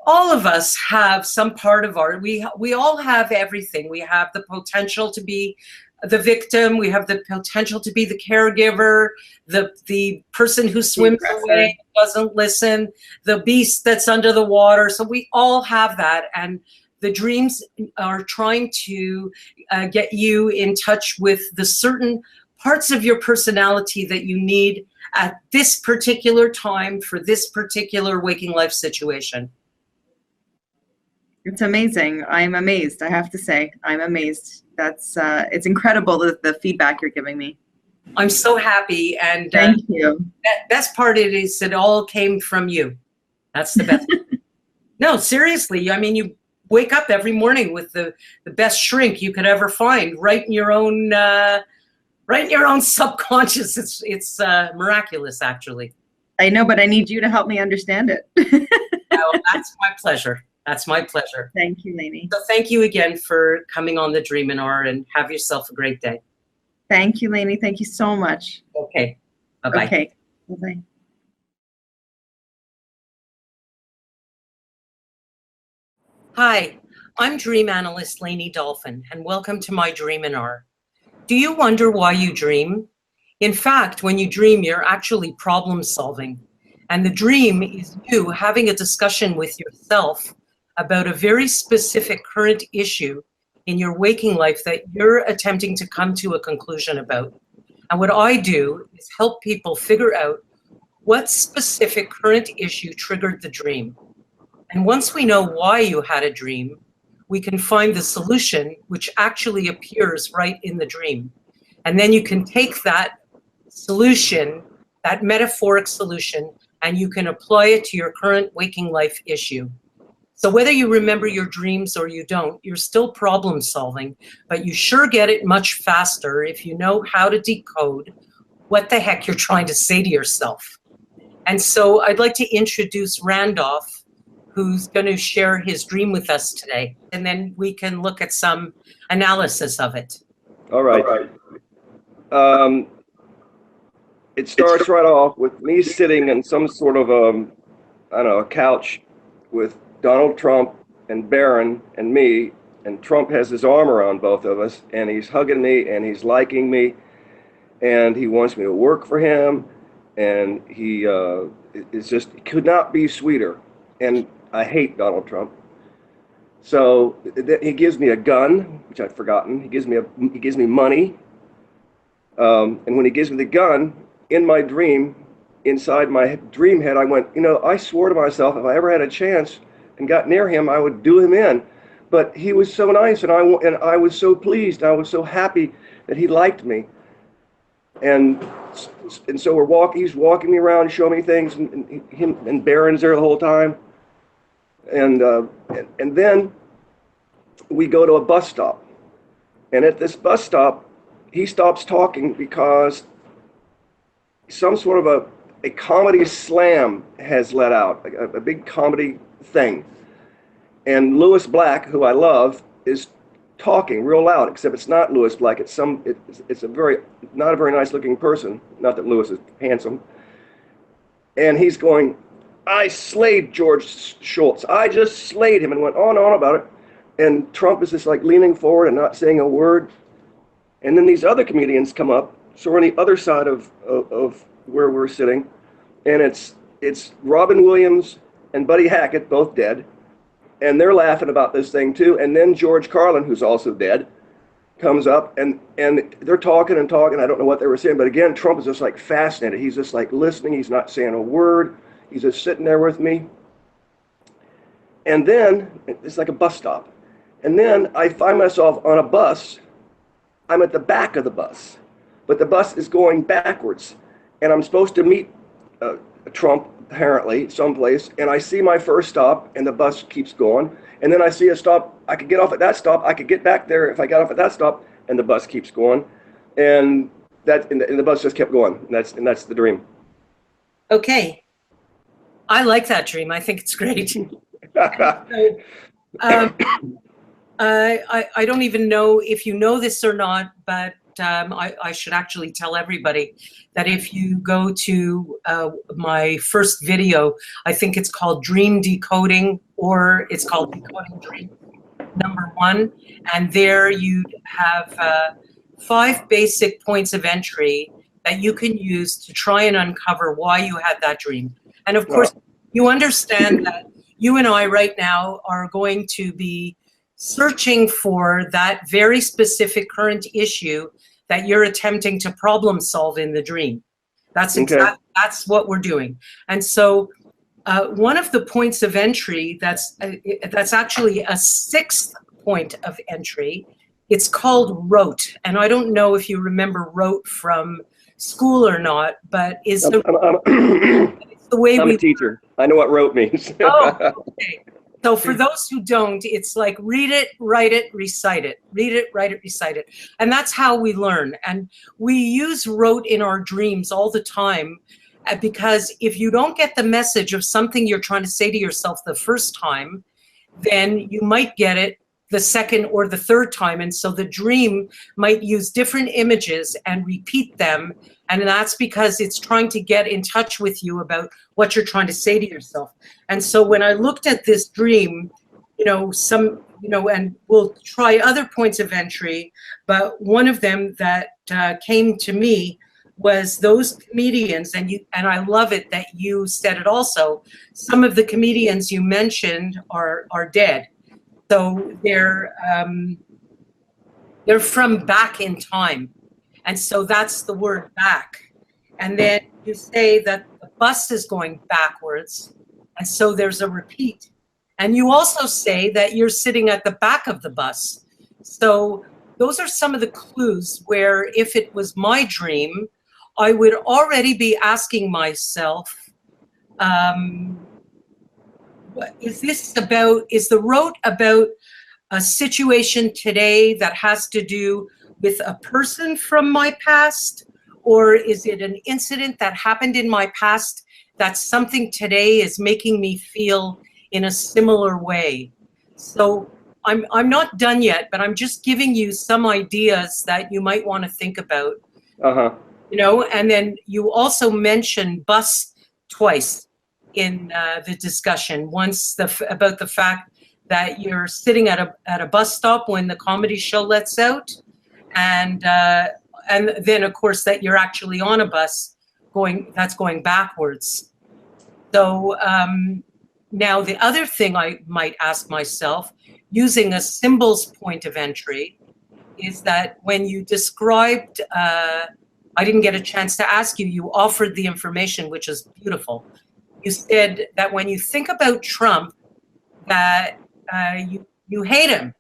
all of us have some part of we all have everything. We have the potential to be the victim. We have the potential to be the caregiver, the person who swims away, doesn't listen, the beast that's under the water. So we all have that. And the dreams are trying to get you in touch with the certain parts of your personality that you need at this particular time for this particular waking life situation. It's amazing. I'm amazed. I have to say, I'm amazed. It's incredible the feedback you're giving me. I'm so happy, and thank you. Best part is it all came from you. That's the best. No, seriously. I mean, you wake up every morning with the best shrink you could ever find, right in your own subconscious. It's miraculous, actually. I know, but I need you to help me understand it. Well, that's my pleasure. That's my pleasure. Thank you, Layne. So thank you again for coming on the Dreaminar, and have yourself a great day. Thank you, Layne. Thank you so much. Okay. Bye-bye. Okay. Bye-bye. Hi, I'm dream analyst Layne Dalfen, and welcome to my Dreaminar. Do you wonder why you dream? In fact, when you dream, you're actually problem solving. And the dream is you having a discussion with yourself about a very specific current issue in your waking life that you're attempting to come to a conclusion about. And what I do is help people figure out what specific current issue triggered the dream. And once we know why you had a dream, we can find the solution, which actually appears right in the dream. And then you can take that solution, that metaphoric solution, and you can apply it to your current waking life issue. So whether you remember your dreams or you don't, you're still problem solving, but you sure get it much faster if you know how to decode what the heck you're trying to say to yourself. And so I'd like to introduce Randolph, who's going to share his dream with us today, and then we can look at some analysis of it. All right. It starts right off with me sitting in some sort of a couch with Donald Trump and Barron and me, and Trump has his arm around both of us, and he's hugging me and he's liking me, and he wants me to work for him, and he could not be sweeter. And I hate Donald Trump. So he gives me a gun, which I'd forgotten. He gives me money, and when he gives me the gun, in my dream, inside my dream head, I went, I swore to myself if I ever had a chance and got near him, I would do him in. But he was so nice, and I was so pleased. I was so happy that he liked me. And so he's walking me around, showing me things, and him and Barron's there the whole time. And then we go to a bus stop. And at this bus stop, he stops talking because some sort of a comedy slam has let out, a big comedy thing. And Lewis Black, who I love, is talking real loud, except it's not Lewis Black. It's not a very nice looking person. Not that Lewis is handsome. And he's going, I slayed George Shultz. I just slayed him, and went on and on about it. And Trump is just like leaning forward and not saying a word. And then these other comedians come up. So we're on the other side of where we're sitting, and it's Robin Williams and Buddy Hackett, both dead, and they're laughing about this thing too. And then George Carlin, who's also dead, comes up, and they're talking and talking. I don't know what they were saying, but again, Trump is just like fascinated. He's just like listening. He's not saying a word. He's just sitting there with me. And then it's like a bus stop. And then I find myself on a bus. I'm at the back of the bus, but the bus is going backwards. And I'm supposed to meet Trump apparently, someplace, and I see my first stop, and the bus keeps going. And then I see a stop. I could get off at that stop. I could get back there if I got off at that stop, and the bus keeps going. And the bus just kept going. And that's the dream. Okay. I like that dream. I think it's great. I don't even know if you know this or not, but I should actually tell everybody that if you go to my first video, I think it's called Dream Decoding, or it's called Decoding Dream #1. And there you have 5 basic points of entry that you can use to try and uncover why you had that dream. And of course, you understand that you and I right now are going to be searching for that very specific current issue that you're attempting to problem solve in the dream. That's that's what we're doing. And so one of the points of entry that's actually a 6th point of entry. It's called rote. And I don't know if you remember rote from school or not, but it's the way I'm a teacher. I know what rote means. Oh, okay. So for those who don't, it's like read it, write it, recite it. Read it, write it, recite it. And that's how we learn. And we use rote in our dreams all the time, because if you don't get the message of something you're trying to say to yourself the first time, then you might get it the second or the third time. And so the dream might use different images and repeat them. And that's because it's trying to get in touch with you about what you're trying to say to yourself. And so when I looked at this dream, and we'll try other points of entry, but one of them that came to me was those comedians, and I love it that you said it also, some of the comedians you mentioned are dead. So they're from back in time. And so that's the word back. And then you say that the bus is going backwards. And so there's a repeat. And you also say that you're sitting at the back of the bus. So those are some of the clues where if it was my dream, I would already be asking myself, is the rote about a situation today that has to do with a person from my past? Or is it an incident that happened in my past that something today is making me feel in a similar way? So I'm not done yet, but I'm just giving you some ideas that you might want to think about. And then you also mentioned bus twice in the discussion. Once about the fact that you're sitting at a bus stop when the comedy show lets out, and then of course that you're actually on a bus going backwards. So now the other thing I might ask myself, using a symbols point of entry, is that when you described, I didn't get a chance to ask you, you offered the information, which is beautiful. You said that when you think about Trump, that you hate him,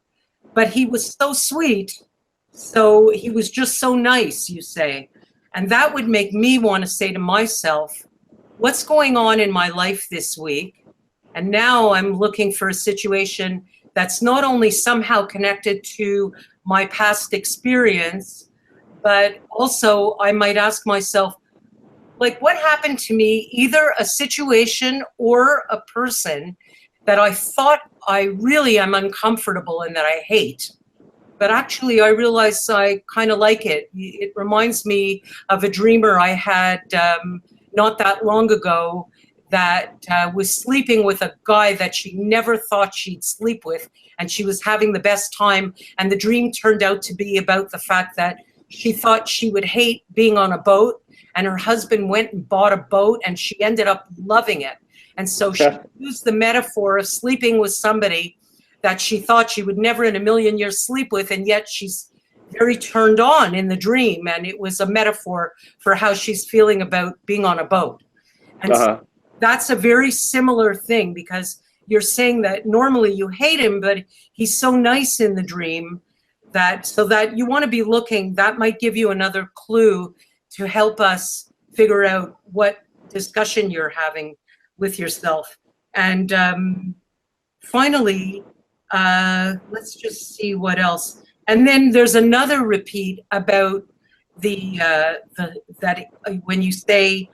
but he was so sweet, so he was just so nice, you say. And that would make me want to say to myself, what's going on in my life this week? And now I'm looking for a situation that's not only somehow connected to my past experience, but also I might ask myself, like, what happened to me, either a situation or a person that I thought I really am uncomfortable and that I hate. But actually, I realize I kind of like it. It reminds me of a dreamer I had not that long ago that was sleeping with a guy that she never thought she'd sleep with, and she was having the best time. And the dream turned out to be about the fact that she thought she would hate being on a boat, and her husband went and bought a boat, and she ended up loving it. And so she used the metaphor of sleeping with somebody that she thought she would never in a million years sleep with, and yet she's very turned on in the dream. And it was a metaphor for how she's feeling about being on a boat. And so that's a very similar thing, because you're saying that normally you hate him, but he's so nice in the dream so that you want to be looking. That might give you another clue to help us figure out what discussion you're having with yourself. And finally, let's just see what else. And then there's another repeat about that when you say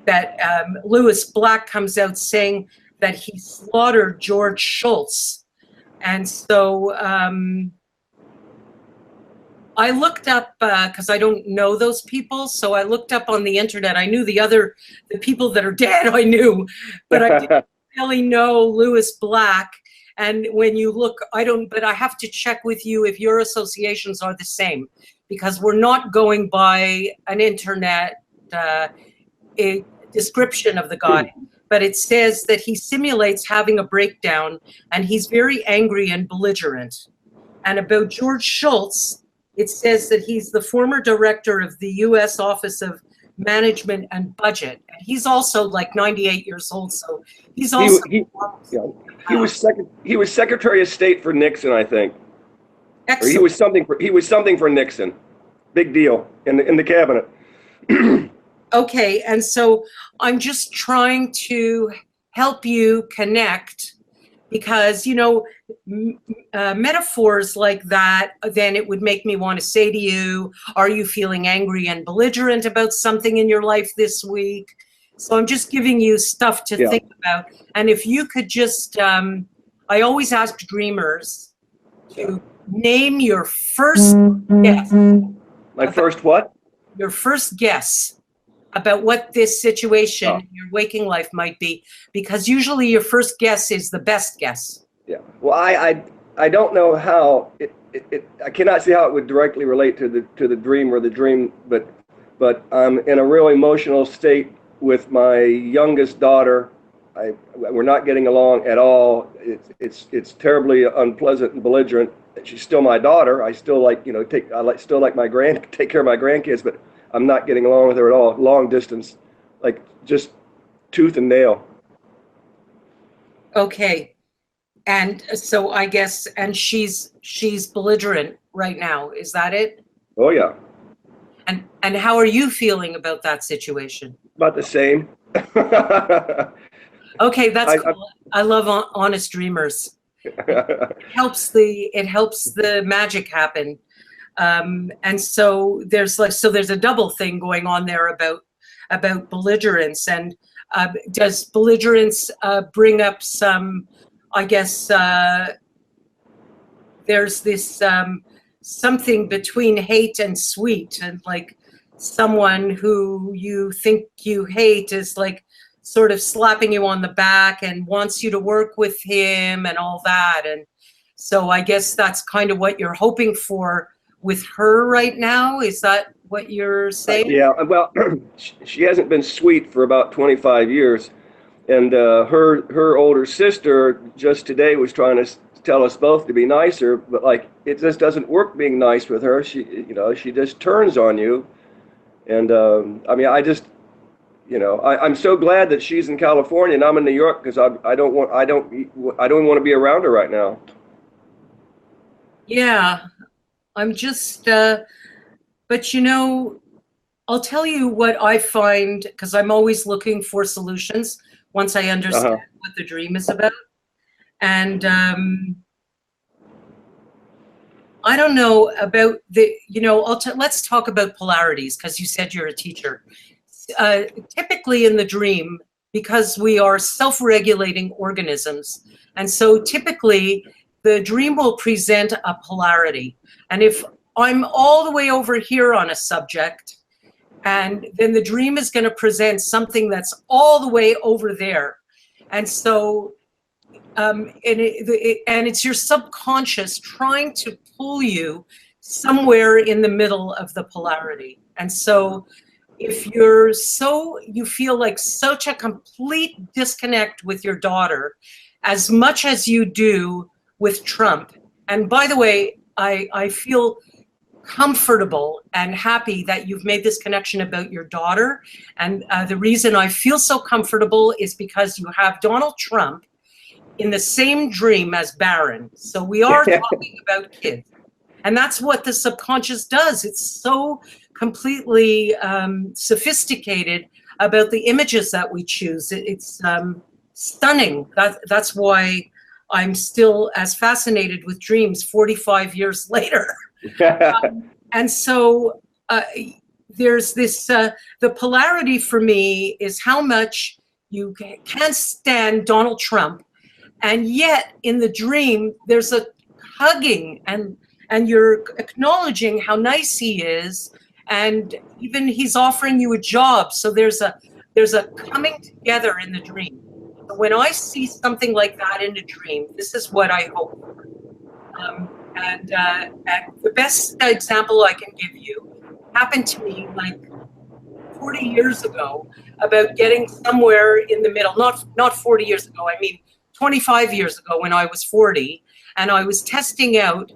that Lewis Black comes out saying that he slaughtered George Shultz. And so I looked up, because I don't know those people, so I looked up on the internet. I knew the people that are dead, I knew, but I didn't really know Lewis Black. And when you look, but I have to check with you if your associations are the same, because we're not going by an internet a description of the guy, but it says that he simulates having a breakdown and he's very angry and belligerent. And about George Shultz, it says that he's the former director of the U.S. Office of Management and Budget. And he's also like 98 years old, so he's also... He was Secretary of State for Nixon, I think. Excellent. Or he was something for Nixon. Big deal in the cabinet. Okay, and so I'm just trying to help you connect, because, you know, metaphors like that, then it would make me want to say to you, are you feeling angry and belligerent about something in your life this week? So I'm just giving you stuff to think about. And if you could just, I always ask dreamers to name your first guess. My first what? Your first guess about what this situation in your waking life might be, because usually your first guess is the best guess. Yeah. Well, I don't know how I cannot see how it would directly relate to the dream or the dream, but I'm in a real emotional state with my youngest daughter. We're not getting along at all. It's terribly unpleasant and belligerent. She's still my daughter. I still like, you know, take care of my grandkids, but I'm not getting along with her at all. Long distance, like just tooth and nail. Okay. And so I guess, and she's belligerent right now. Is that it? Oh yeah. And how are you feeling about that situation? About the same. Okay, that's cool. I love honest dreamers. It helps the magic happen. And so there's a double thing going on there about belligerence. And does belligerence bring up some, I guess, there's this something between hate and sweet, and like someone who you think you hate is like sort of slapping you on the back and wants you to work with him and all that. And so I guess that's kind of what you're hoping for with her right now. Is that what you're saying? Yeah, well, she hasn't been sweet for about 25 years. And her older sister just today was trying to tell us both to be nicer, but like it just doesn't work being nice with her. She just turns on you. And I mean, I'm so glad that she's in California and I'm in New York, because I don't want to be around her right now. Yeah, I'm just, but you know, I'll tell you what I find, because I'm always looking for solutions once I understand what the dream is about. And I don't know about let's talk about polarities, because you said you're a teacher. Typically in the dream, because we are self-regulating organisms, and so typically the dream will present a polarity. And if I'm all the way over here on a subject, and then the dream is going to present something that's all the way over there. And so, and it's your subconscious trying to pull you somewhere in the middle of the polarity. And so if you feel like such a complete disconnect with your daughter, as much as you do with Trump. And by the way, I feel comfortable and happy that you've made this connection about your daughter. And the reason I feel so comfortable is because you have Donald Trump in the same dream as Barron. So we are talking about kids. And that's what the subconscious does. It's so completely sophisticated about the images that we choose. It's stunning. That's why I'm still as fascinated with dreams 45 years later. And so there's this, the polarity for me is how much you can't stand Donald Trump, and yet in the dream there's a hugging, and you're acknowledging how nice he is, and even he's offering you a job. So there's a coming together in the dream. So when I see something like that in a dream, this is what I hope for. And the best example I can give you happened to me like 40 years ago, about getting somewhere in the middle. Not 40 years ago, I mean 25 years ago when I was 40, and I was testing out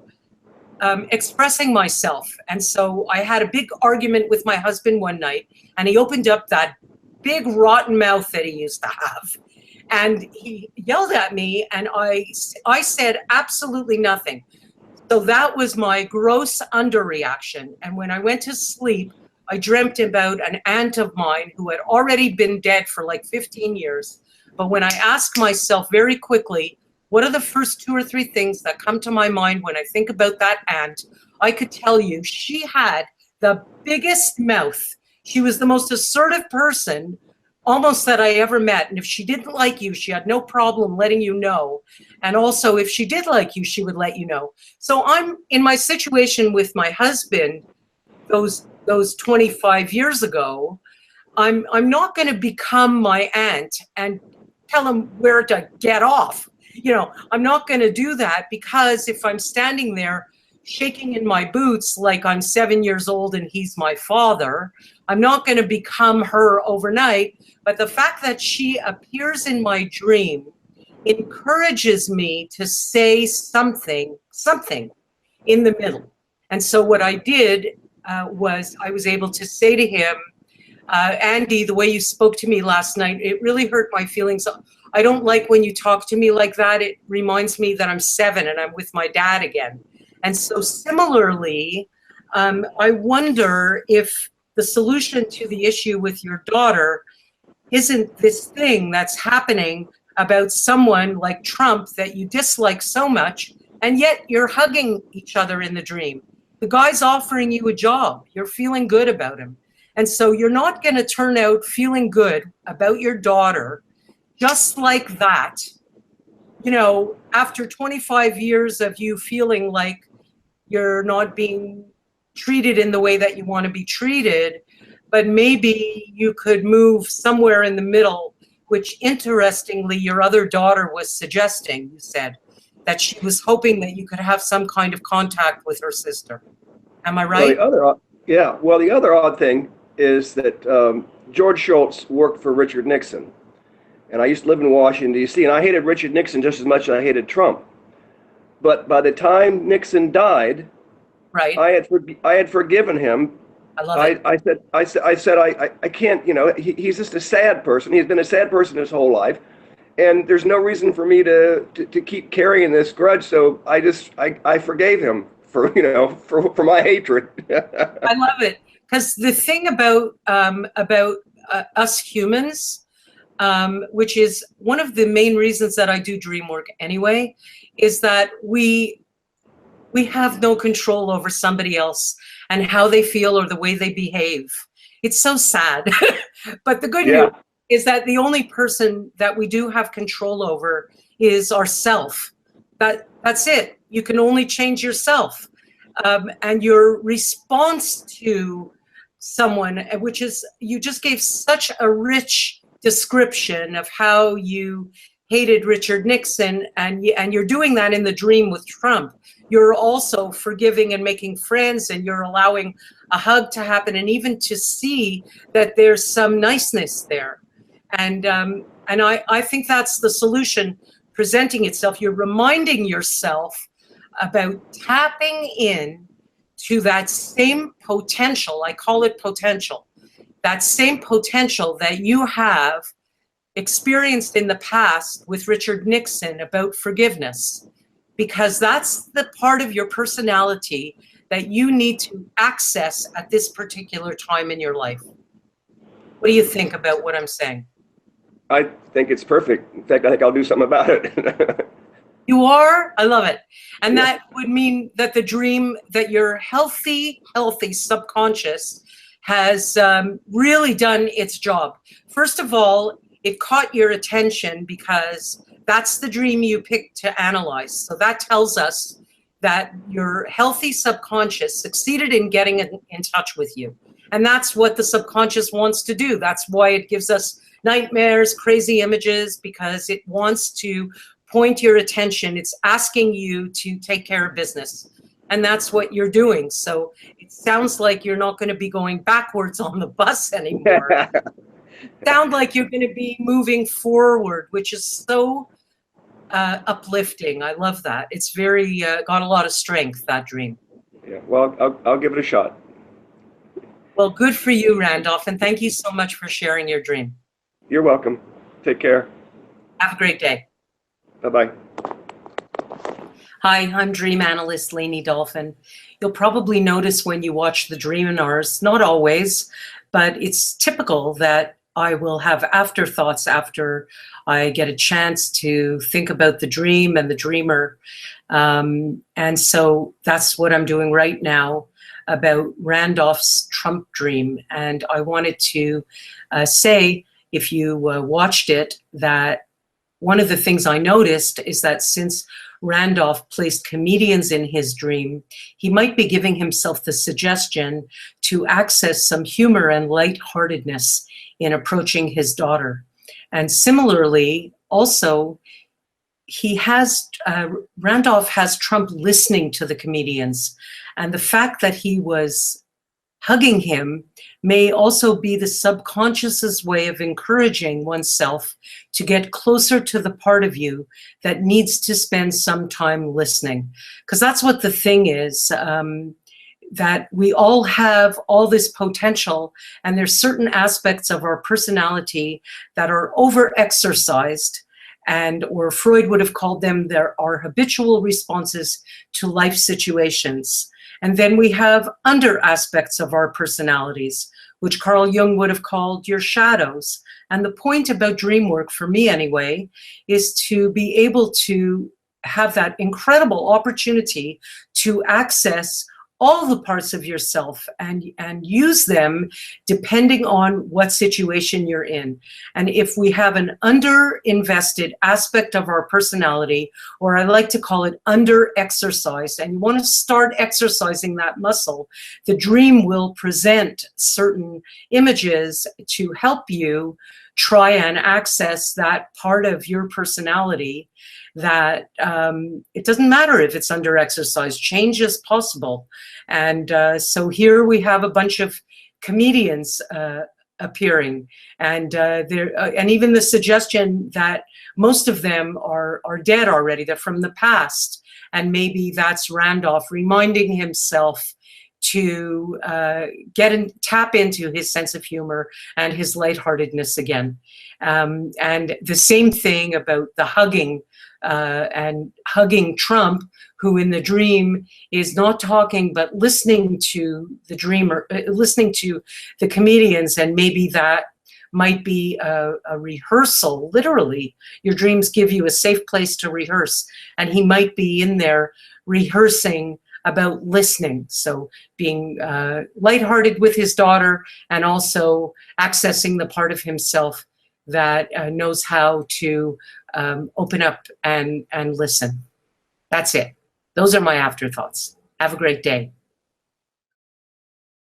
expressing myself. And so I had a big argument with my husband one night, and he opened up that big rotten mouth that he used to have. And he yelled at me, and I said absolutely nothing. So that was my gross underreaction. And when I went to sleep, I dreamt about an aunt of mine who had already been dead for like 15 years. But when I asked myself very quickly, what are the first 2 or 3 things that come to my mind when I think about that aunt, I could tell you she had the biggest mouth. She was the most assertive person almost that I ever met. And if she didn't like you, she had no problem letting you know. And also if she did like you, she would let you know. So I'm in my situation with my husband, those 25 years ago, I'm not going to become my aunt and tell him where to get off. You know, I'm not going to do that, because if I'm standing there shaking in my boots like I'm 7 years old and he's my father, I'm not going to become her overnight. But the fact that she appears in my dream encourages me to say something in the middle. And so what I did was I was able to say to him, Andy, the way you spoke to me last night, it really hurt my feelings. I don't like when you talk to me like that. It reminds me that I'm 7 and I'm with my dad again. And so similarly, I wonder if the solution to the issue with your daughter isn't this thing that's happening about someone like Trump that you dislike so much, and yet you're hugging each other in the dream. The guy's offering you a job. You're feeling good about him. And so you're not going to turn out feeling good about your daughter just like that, you know, after 25 years of you feeling like you're not being treated in the way that you want to be treated. But maybe you could move somewhere in the middle, which interestingly, your other daughter was suggesting. You said that she was hoping that you could have some kind of contact with her sister. Am I right? Well, the other odd thing is that George Shultz worked for Richard Nixon. And I used to live in Washington, D.C., and I hated Richard Nixon just as much as I hated Trump. But by the time Nixon died, right, I had forgiven him. I love it. I said I can't, you know, he's just a sad person. He's been a sad person his whole life, and there's no reason for me to keep carrying this grudge. So I forgave him for, you know, for my hatred. I love it, because the thing about us humans, which is one of the main reasons that I do dream work anyway, is that we have no control over somebody else and how they feel or the way they behave. It's so sad. But the good news is that the only person that we do have control over is ourself. That's it. You can only change yourself. And your response to someone, which is, you just gave such a rich description of how you hated Richard Nixon, and you're doing that in the dream with Trump. You're also forgiving and making friends, and you're allowing a hug to happen, and even to see that there's some niceness there. And I think that's the solution presenting itself. You're reminding yourself about tapping in to that same potential. I call it potential. That same potential that you have experienced in the past with Richard Nixon about forgiveness, because that's the part of your personality that you need to access at this particular time in your life. What do you think about what I'm saying? I think it's perfect. In fact, I think I'll do something about it. You are? I love it. And Yeah. that would mean that the dream, that your healthy subconscious has really done its job. First of all, it caught your attention because that's the dream you picked to analyze. So that tells us that your healthy subconscious succeeded in getting in touch with you. And that's what the subconscious wants to do. That's why it gives us nightmares, crazy images, because it wants to point your attention. It's asking you to take care of business. And that's what you're doing. So it sounds like you're not going to be going backwards on the bus anymore. Sound like you're going to be moving forward, which is so uplifting. I love that. It's very, got a lot of strength, that dream. Yeah, well, I'll give it a shot. Well, good for you, Randolph. And thank you so much for sharing your dream. You're welcome. Take care. Have a great day. Bye-bye. Hi, I'm dream analyst Layne Dalfen. You'll probably notice when you watch the Dreaminars, not always, but it's typical that I will have afterthoughts after I get a chance to think about the dream and the dreamer. And so that's what I'm doing right now about Randolph's Trump dream. And I wanted to say, if you watched it, that one of the things I noticed is that since Randolph placed comedians in his dream, he might be giving himself the suggestion to access some humor and lightheartedness in approaching his daughter. And similarly, also, Randolph has Trump listening to the comedians. And the fact that he was hugging him may also be the subconscious's way of encouraging oneself to get closer to the part of you that needs to spend some time listening. Because that's what the thing is, that we all have all this potential, and there's certain aspects of our personality that are over-exercised, or Freud would have called them our habitual responses to life situations. And then we have under aspects of our personalities, which Carl Jung would have called your shadows. And the point about dream work, for me anyway, is to be able to have that incredible opportunity to access all the parts of yourself and use them depending on what situation you're in. And if we have an under-invested aspect of our personality, or I like to call it under-exercised, and you want to start exercising that muscle, the dream will present certain images to help you try and access that part of your personality that it doesn't matter if it's under exercise, change is possible. And so here we have a bunch of comedians appearing, and even the suggestion that most of them are dead already, they're from the past, and maybe that's Randolph reminding himself to tap into his sense of humor and his lightheartedness again. And the same thing about the hugging, and hugging Trump, who in the dream is not talking but listening to the dreamer, listening to the comedians, and maybe that might be a rehearsal. Literally, your dreams give you a safe place to rehearse, and he might be in there rehearsing about listening. So being lighthearted with his daughter, and also accessing the part of himself that knows how to open up and listen. That's it. Those are my afterthoughts. Have a great day.